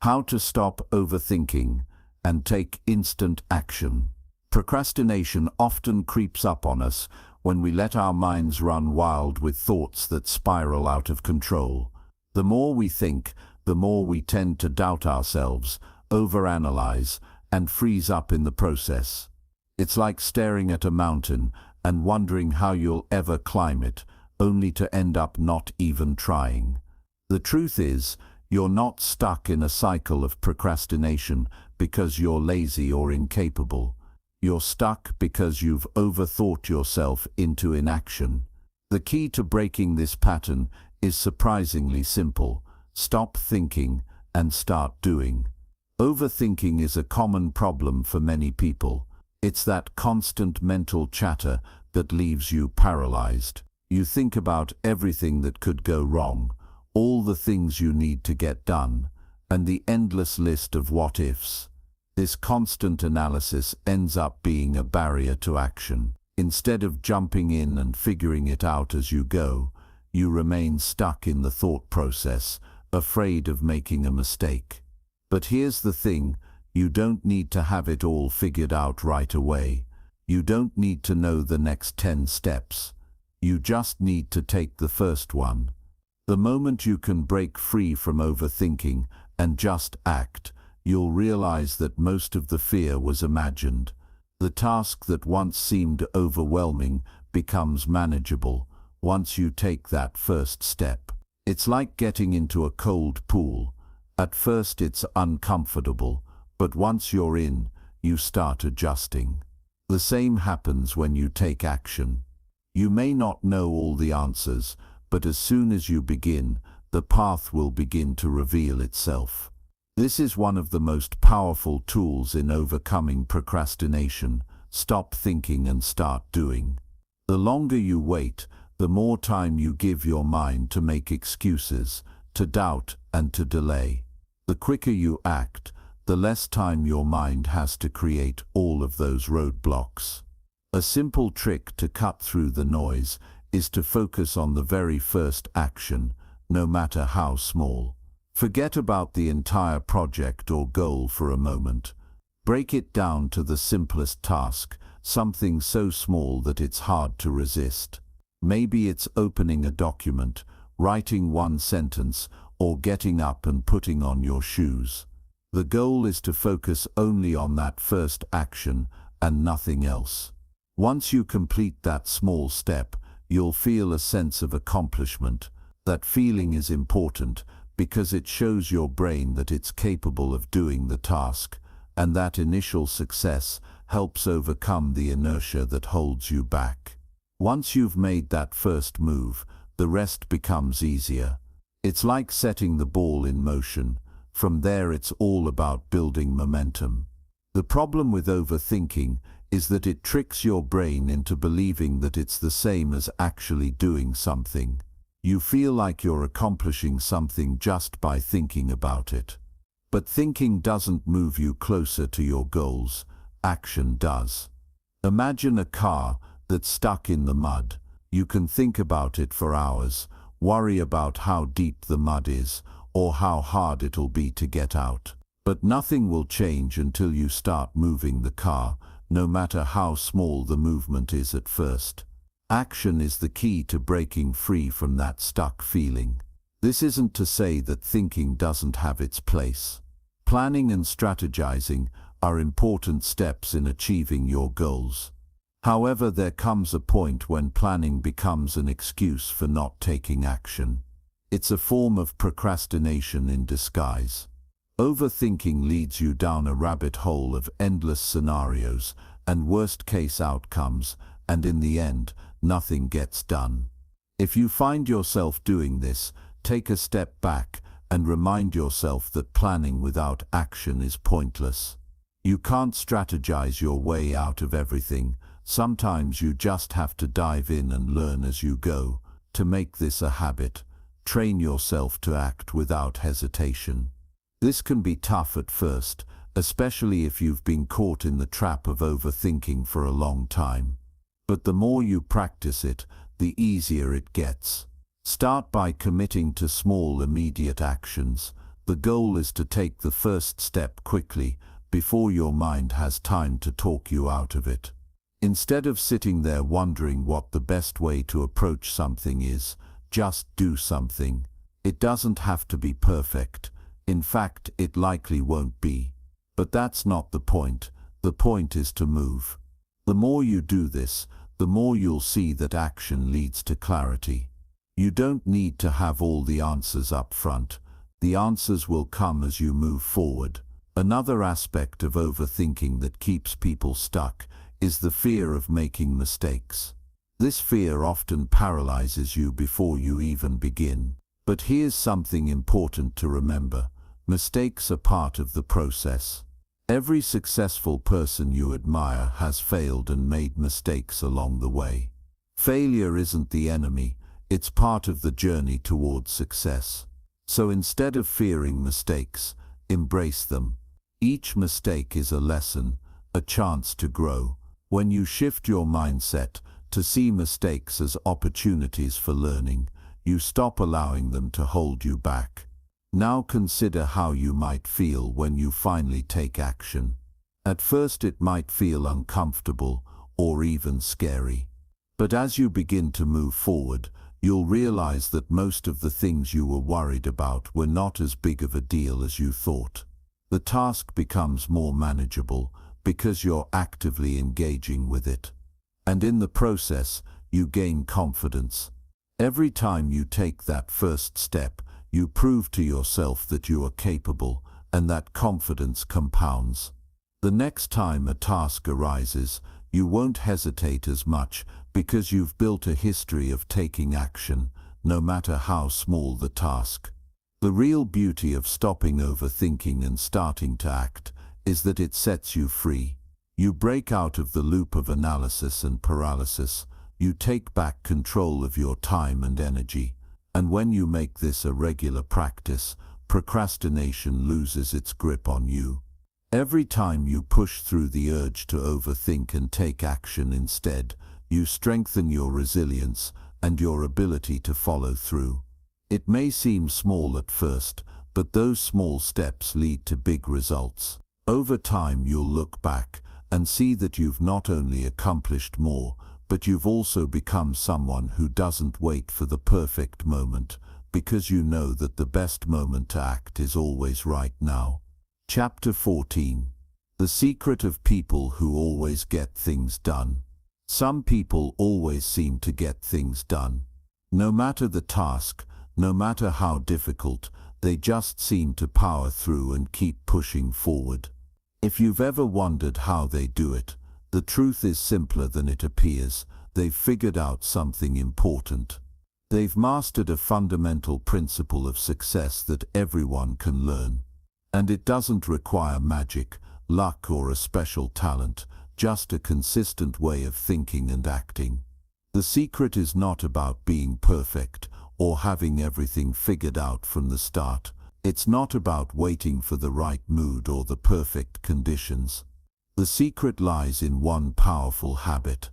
How to stop overthinking and take instant action. Procrastination often creeps up on us when we let our minds run wild with thoughts that spiral out of control. The more we think, the more we tend to doubt ourselves, overanalyze, and freeze up in the process. It's like staring at a mountain and wondering how you'll ever climb it, only to end up not even trying. The truth is, you're not stuck in a cycle of procrastination because you're lazy or incapable. You're stuck because you've overthought yourself into inaction. The key to breaking this pattern is surprisingly simple. Stop thinking and start doing. Overthinking is a common problem for many people. It's that constant mental chatter that leaves you paralyzed. You think about everything that could go wrong, all the things you need to get done, and the endless list of what-ifs. This constant analysis ends up being a barrier to action. Instead of jumping in and figuring it out as you go, you remain stuck in the thought process, afraid of making a mistake. But here's the thing, you don't need to have it all figured out right away. You don't need to know the next 10 steps. You just need to take the first one. The moment you can break free from overthinking and just act, you'll realize that most of the fear was imagined. The task that once seemed overwhelming becomes manageable once you take that first step. It's like getting into a cold pool. At first it's uncomfortable, but once you're in, you start adjusting. The same happens when you take action. You may not know all the answers, but as soon as you begin, the path will begin to reveal itself. This is one of the most powerful tools in overcoming procrastination. Stop thinking and start doing. The longer you wait, the more time you give your mind to make excuses, to doubt, and to delay. The quicker you act, the less time your mind has to create all of those roadblocks. A simple trick to cut through the noise is to focus on the very first action, no matter how small. Forget about the entire project or goal for a moment. Break it down to the simplest task, something so small that it's hard to resist. Maybe it's opening a document, writing one sentence, or getting up and putting on your shoes. The goal is to focus only on that first action and nothing else. Once you complete that small step, you'll feel a sense of accomplishment. That feeling is important because it shows your brain that it's capable of doing the task, and that initial success helps overcome the inertia that holds you back. Once you've made that first move, the rest becomes easier. It's like setting the ball in motion. From there it's all about building momentum. The problem with overthinking is that it tricks your brain into believing that it's the same as actually doing something. You feel like you're accomplishing something just by thinking about it. But thinking doesn't move you closer to your goals. Action does. Imagine a car that's stuck in the mud. You can think about it for hours, worry about how deep the mud is, or how hard it'll be to get out. But nothing will change until you start moving the car, no matter how small the movement is at first. Action is the key to breaking free from that stuck feeling. This isn't to say that thinking doesn't have its place. Planning and strategizing are important steps in achieving your goals. However, there comes a point when planning becomes an excuse for not taking action. It's a form of procrastination in disguise. Overthinking leads you down a rabbit hole of endless scenarios and worst-case outcomes, and in the end, nothing gets done. If you find yourself doing this, take a step back and remind yourself that planning without action is pointless. You can't strategize your way out of everything. Sometimes you just have to dive in and learn as you go. To make this a habit, train yourself to act without hesitation. This can be tough at first, especially if you've been caught in the trap of overthinking for a long time. But the more you practice it, the easier it gets. Start by committing to small, immediate actions. The goal is to take the first step quickly, before your mind has time to talk you out of it. Instead of sitting there wondering what the best way to approach something is, just do something. It doesn't have to be perfect. In fact, it likely won't be. But that's not the point. The point is to move. The more you do this, the more you'll see that action leads to clarity. You don't need to have all the answers up front. The answers will come as you move forward. Another aspect of overthinking that keeps people stuck is the fear of making mistakes. This fear often paralyzes you before you even begin. But here's something important to remember. Mistakes are part of the process. Every successful person you admire has failed and made mistakes along the way. Failure isn't the enemy, it's part of the journey towards success. So instead of fearing mistakes, embrace them. Each mistake is a lesson, a chance to grow. When you shift your mindset to see mistakes as opportunities for learning, you stop allowing them to hold you back. Now consider how you might feel when you finally take action. At first it might feel uncomfortable or even scary. But as you begin to move forward, you'll realize that most of the things you were worried about were not as big of a deal as you thought. The task becomes more manageable because you're actively engaging with it. And in the process, you gain confidence. Every time you take that first step, you prove to yourself that you are capable, and that confidence compounds. The next time a task arises, you won't hesitate as much because you've built a history of taking action, no matter how small the task. The real beauty of stopping overthinking and starting to act is that it sets you free. You break out of the loop of analysis and paralysis. You take back control of your time and energy. And when you make this a regular practice, procrastination loses its grip on you. Every time you push through the urge to overthink and take action instead, you strengthen your resilience and your ability to follow through. It may seem small at first, but those small steps lead to big results. Over time you'll look back and see that you've not only accomplished more, but you've also become someone who doesn't wait for the perfect moment, because you know that the best moment to act is always right now. Chapter 14. The secret of people who always get things done. Some people always seem to get things done. No matter the task, no matter how difficult, they just seem to power through and keep pushing forward. If you've ever wondered how they do it, the truth is simpler than it appears. They've figured out something important. They've mastered a fundamental principle of success that everyone can learn. And it doesn't require magic, luck, or a special talent, just a consistent way of thinking and acting. The secret is not about being perfect or having everything figured out from the start. It's not about waiting for the right mood or the perfect conditions. The secret lies in one powerful habit: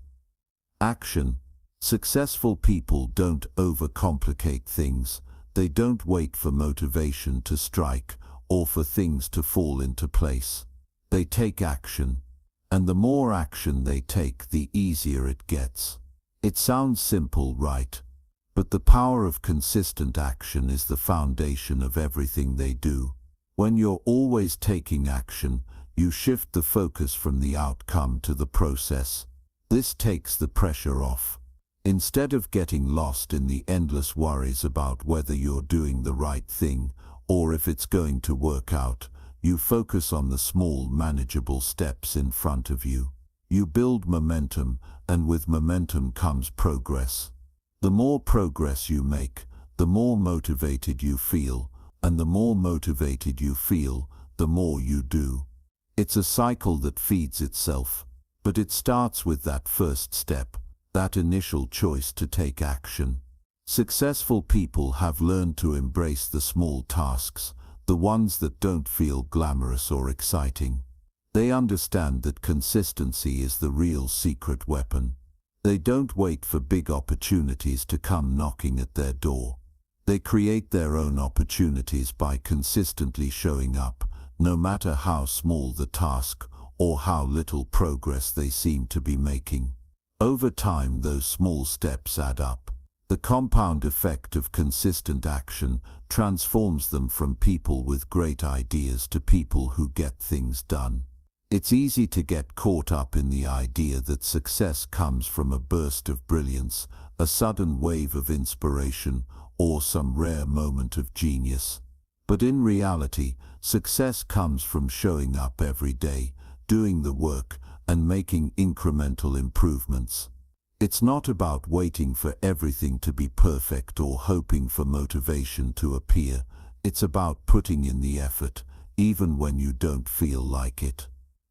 action. Successful people don't overcomplicate things. They don't wait for motivation to strike or for things to fall into place. They take action. And the more action they take, the easier it gets. It sounds simple, right? But the power of consistent action is the foundation of everything they do. When you're always taking action, you shift the focus from the outcome to the process. This takes the pressure off. Instead of getting lost in the endless worries about whether you're doing the right thing or if it's going to work out, you focus on the small, manageable steps in front of you. You build momentum, and with momentum comes progress. The more progress you make, the more motivated you feel, and the more motivated you feel, the more you do. It's a cycle that feeds itself, but it starts with that first step, that initial choice to take action. Successful people have learned to embrace the small tasks, the ones that don't feel glamorous or exciting. They understand that consistency is the real secret weapon. They don't wait for big opportunities to come knocking at their door. They create their own opportunities by consistently showing up, no matter how small the task or how little progress they seem to be making. Over time, those small steps add up. The compound effect of consistent action transforms them from people with great ideas to people who get things done. It's easy to get caught up in the idea that success comes from a burst of brilliance, a sudden wave of inspiration, or some rare moment of genius. But in reality, success comes from showing up every day, doing the work, and making incremental improvements. It's not about waiting for everything to be perfect or hoping for motivation to appear. It's about putting in the effort, even when you don't feel like it.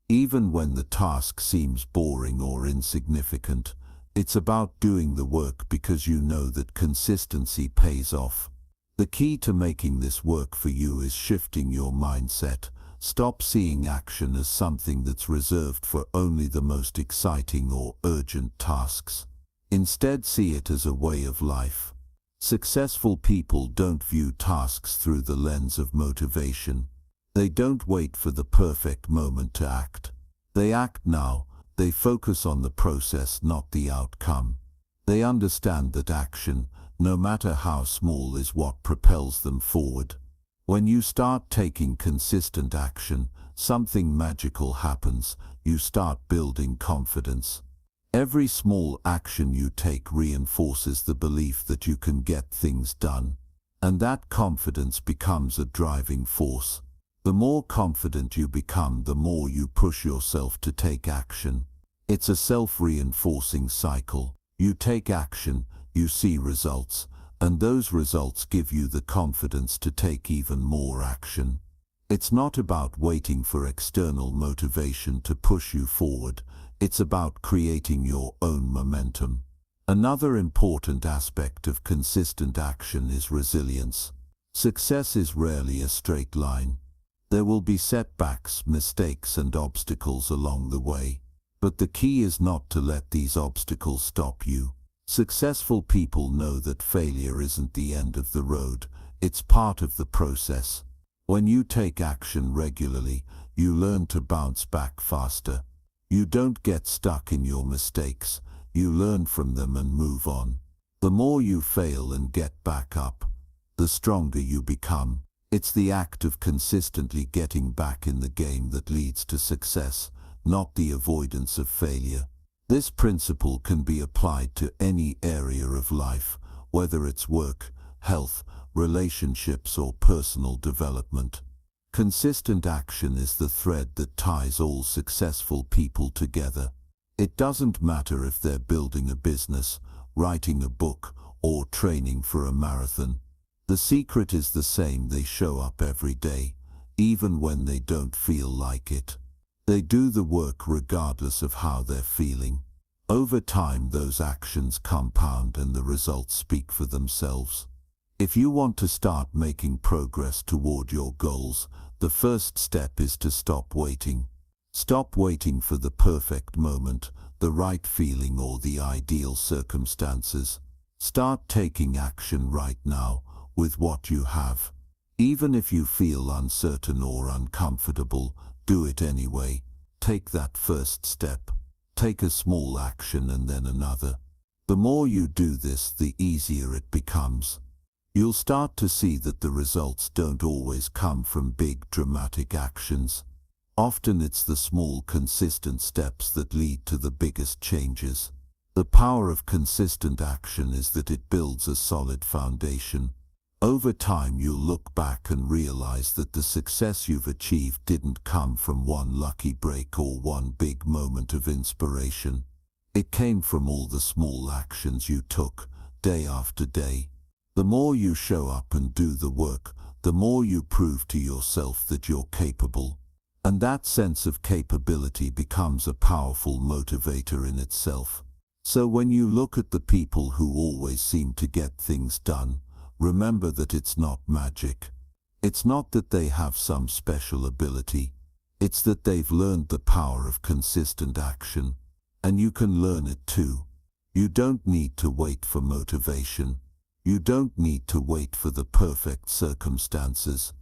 Even when the task seems boring or insignificant, it's about doing the work because you know that consistency pays off. The key to making this work for you is shifting your mindset. Stop seeing action as something that's reserved for only the most exciting or urgent tasks. Instead, see it as a way of life. Successful people don't view tasks through the lens of motivation. They don't wait for the perfect moment to act. They act now. They focus on the process, not the outcome. They understand that action, no matter how small, is what propels them forward. When you start taking consistent action, something magical happens. You start building confidence. Every small action you take reinforces the belief that you can get things done, and that confidence becomes a driving force. The more confident you become, the more you push yourself to take action. It's a self-reinforcing cycle. You take action, you see results, and those results give you the confidence to take even more action. It's not about waiting for external motivation to push you forward. It's about creating your own momentum. Another important aspect of consistent action is resilience. Success is rarely a straight line. There will be setbacks, mistakes, and obstacles along the way. But the key is not to let these obstacles stop you. Successful people know that failure isn't the end of the road. It's part of the process. When you take action regularly, you learn to bounce back faster. You don't get stuck in your mistakes. You learn from them and move on. The more you fail and get back up, the stronger you become. It's the act of consistently getting back in the game that leads to success, not the avoidance of failure. This principle can be applied to any area of life, whether it's work, health, relationships, or personal development. Consistent action is the thread that ties all successful people together. It doesn't matter if they're building a business, writing a book, or training for a marathon. The secret is the same: they show up every day, even when they don't feel like it. They do the work regardless of how they're feeling. Over time, those actions compound and the results speak for themselves. If you want to start making progress toward your goals, the first step is to stop waiting. Stop waiting for the perfect moment, the right feeling, or the ideal circumstances. Start taking action right now, with what you have. Even if you feel uncertain or uncomfortable, do it anyway. Take that first step. Take a small action and then another. The more you do this, the easier it becomes. You'll start to see that the results don't always come from big dramatic actions. Often it's the small, consistent steps that lead to the biggest changes. The power of consistent action is that it builds a solid foundation. Over time, you'll look back and realize that the success you've achieved didn't come from one lucky break or one big moment of inspiration. It came from all the small actions you took, day after day. The more you show up and do the work, the more you prove to yourself that you're capable. And that sense of capability becomes a powerful motivator in itself. So when you look at the people who always seem to get things done, remember that it's not magic. It's not that they have some special ability. It's that they've learned the power of consistent action. And you can learn it too. You don't need to wait for motivation. You don't need to wait for the perfect circumstances.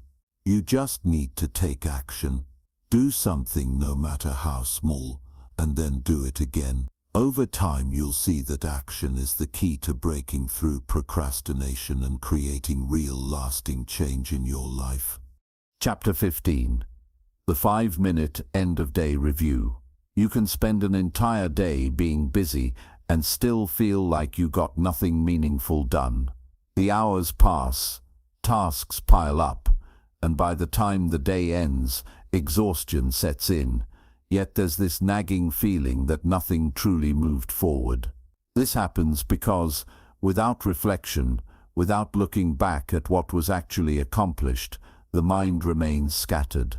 You just need to take action. Do something, no matter how small, and then do it again. Over time, you'll see that action is the key to breaking through procrastination and creating real, lasting change in your life. Chapter 15. The 5-minute end-of-day review. You can spend an entire day being busy and still feel like you got nothing meaningful done. The hours pass, tasks pile up, and by the time the day ends, exhaustion sets in. Yet there's this nagging feeling that nothing truly moved forward. This happens because, without reflection, without looking back at what was actually accomplished, the mind remains scattered.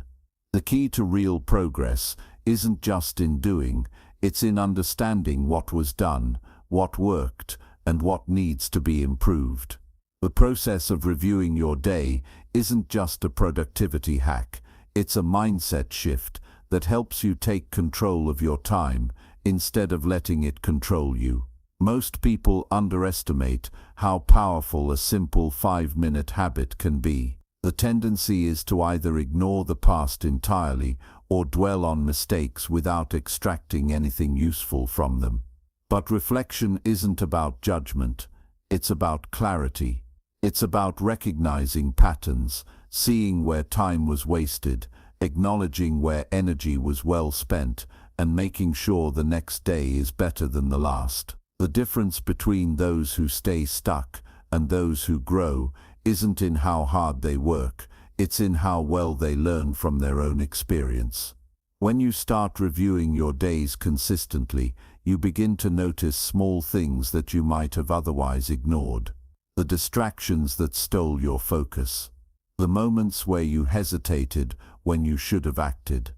The key to real progress isn't just in doing, it's in understanding what was done, what worked, and what needs to be improved. The process of reviewing your day isn't just a productivity hack, it's a mindset shift that helps you take control of your time instead of letting it control you. Most people underestimate how powerful a simple 5-minute habit can be. The tendency is to either ignore the past entirely or dwell on mistakes without extracting anything useful from them. But reflection isn't about judgment, it's about clarity. It's about recognizing patterns, seeing where time was wasted, acknowledging where energy was well spent, and making sure the next day is better than the last. The difference between those who stay stuck and those who grow isn't in how hard they work, it's in how well they learn from their own experience. When you start reviewing your days consistently, you begin to notice small things that you might have otherwise ignored. The distractions that stole your focus. The moments where you hesitated when you should have acted.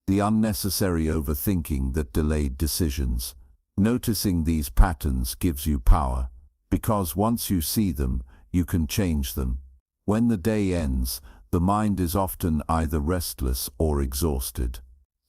The unnecessary overthinking that delayed decisions. Noticing these patterns gives you power, because once you see them, you can change them. When the day ends, the mind is often either restless or exhausted.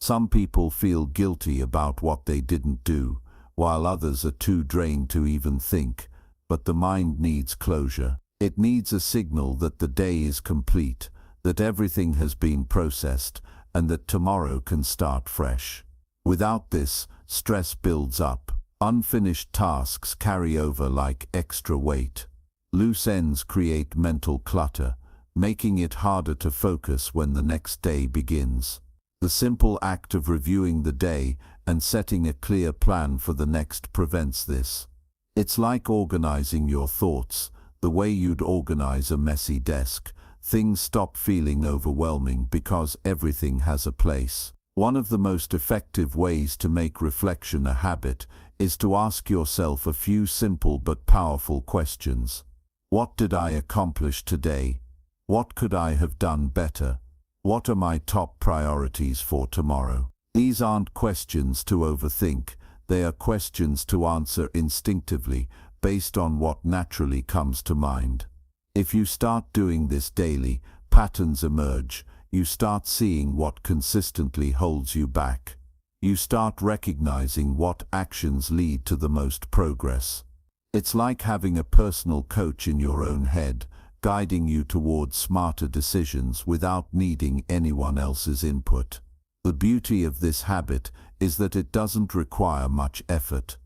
Some people feel guilty about what they didn't do, while others are too drained to even think. But the mind needs closure. It needs a signal that the day is complete, that everything has been processed, and that tomorrow can start fresh. Without this, stress builds up. Unfinished tasks carry over like extra weight. Loose ends create mental clutter, making it harder to focus when the next day begins. The simple act of reviewing the day and setting a clear plan for the next prevents this. It's like organizing your thoughts, the way you'd organize a messy desk. Things stop feeling overwhelming because everything has a place. One of the most effective ways to make reflection a habit is to ask yourself a few simple but powerful questions. What did I accomplish today? What could I have done better? What are my top priorities for tomorrow? These aren't questions to overthink. They are questions to answer instinctively, based on what naturally comes to mind. If you start doing this daily, patterns emerge. You start seeing what consistently holds you back. You start recognizing what actions lead to the most progress. It's like having a personal coach in your own head, guiding you towards smarter decisions without needing anyone else's input. The beauty of this habit is that it doesn't require much effort.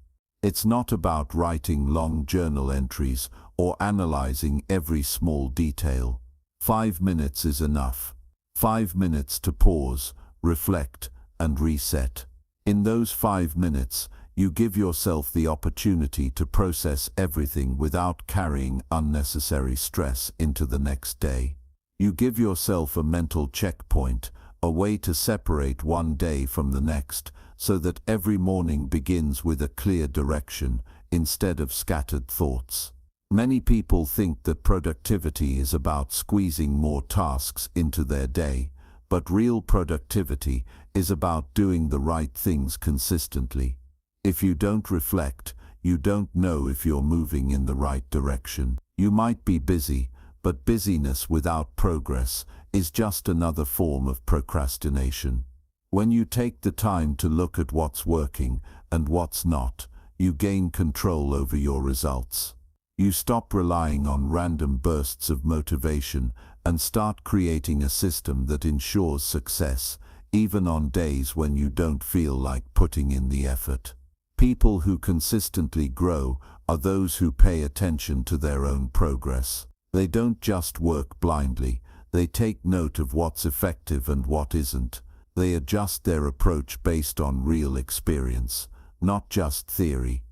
It's not about writing long journal entries or analyzing every small detail. 5 minutes is enough. 5 minutes to pause, reflect, and reset. In those 5 minutes, you give yourself the opportunity to process everything without carrying unnecessary stress into the next day. You give yourself a mental checkpoint, a way to separate one day from the next, so that every morning begins with a clear direction instead of scattered thoughts. Many people think that productivity is about squeezing more tasks into their day, but real productivity is about doing the right things consistently. If you don't reflect, you don't know if you're moving in the right direction. You might be busy, but busyness without progress is just another form of procrastination. When you take the time to look at what's working and what's not, you gain control over your results. You stop relying on random bursts of motivation and start creating a system that ensures success, even on days when you don't feel like putting in the effort. People who consistently grow are those who pay attention to their own progress. They don't just work blindly, they take note of what's effective and what isn't. They adjust their approach based on real experience, not just theory.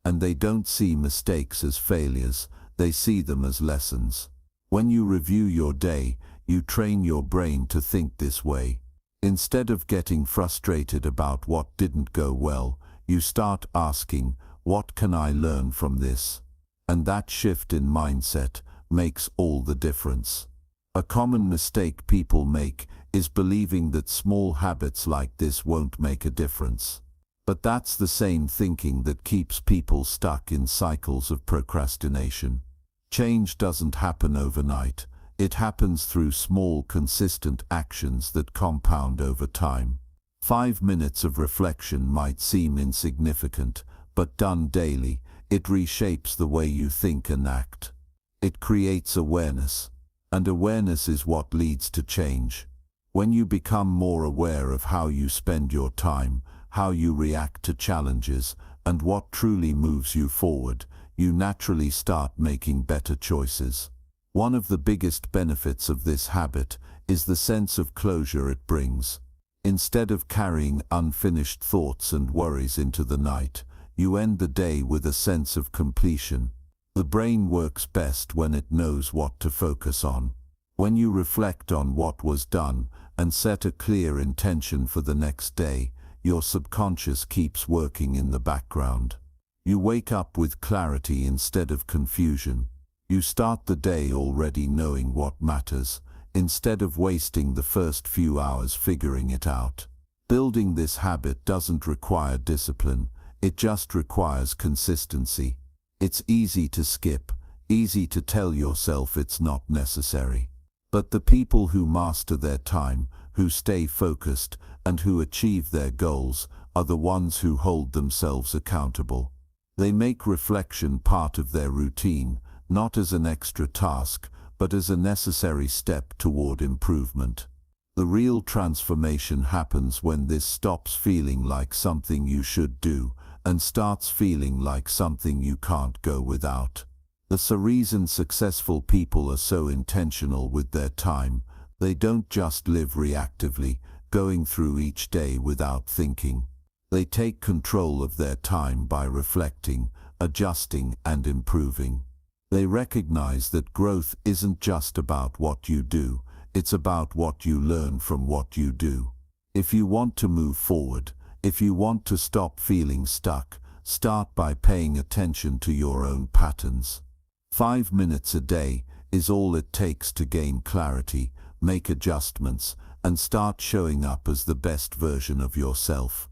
And they don't see mistakes as failures, they see them as lessons. When you review your day, you train your brain to think this way. Instead of getting frustrated about what didn't go well, you start asking, what can I learn from this? And that shift in mindset makes all the difference. A common mistake people make is believing that small habits like this won't make a difference. But that's the same thinking that keeps people stuck in cycles of procrastination. Change doesn't happen overnight. It happens through small, consistent actions that compound over time. 5 minutes of reflection might seem insignificant, but done daily, it reshapes the way you think and act. It creates awareness, and awareness is what leads to change. When you become more aware of how you spend your time, how you react to challenges, and what truly moves you forward, you naturally start making better choices. One of the biggest benefits of this habit is the sense of closure it brings. Instead of carrying unfinished thoughts and worries into the night, you end the day with a sense of completion. The brain works best when it knows what to focus on. When you reflect on what was done and set a clear intention for the next day, your subconscious keeps working in the background. You wake up with clarity instead of confusion. You start the day already knowing what matters, instead of wasting the first few hours figuring it out. Building this habit doesn't require discipline, it just requires consistency. It's easy to skip, easy to tell yourself it's not necessary. But the people who master their time, who stay focused, and who achieve their goals are the ones who hold themselves accountable. They make reflection part of their routine, not as an extra task, but as a necessary step toward improvement. The real transformation happens when this stops feeling like something you should do and starts feeling like something you can't go without. That's the reason successful people are so intentional with their time. They don't just live reactively, going through each day without thinking. They take control of their time by reflecting, adjusting, and improving. They recognize that growth isn't just about what you do, it's about what you learn from what you do. If you want to move forward, if you want to stop feeling stuck, start by paying attention to your own patterns. 5 minutes a day is all it takes to gain clarity, make adjustments, and start showing up as the best version of yourself.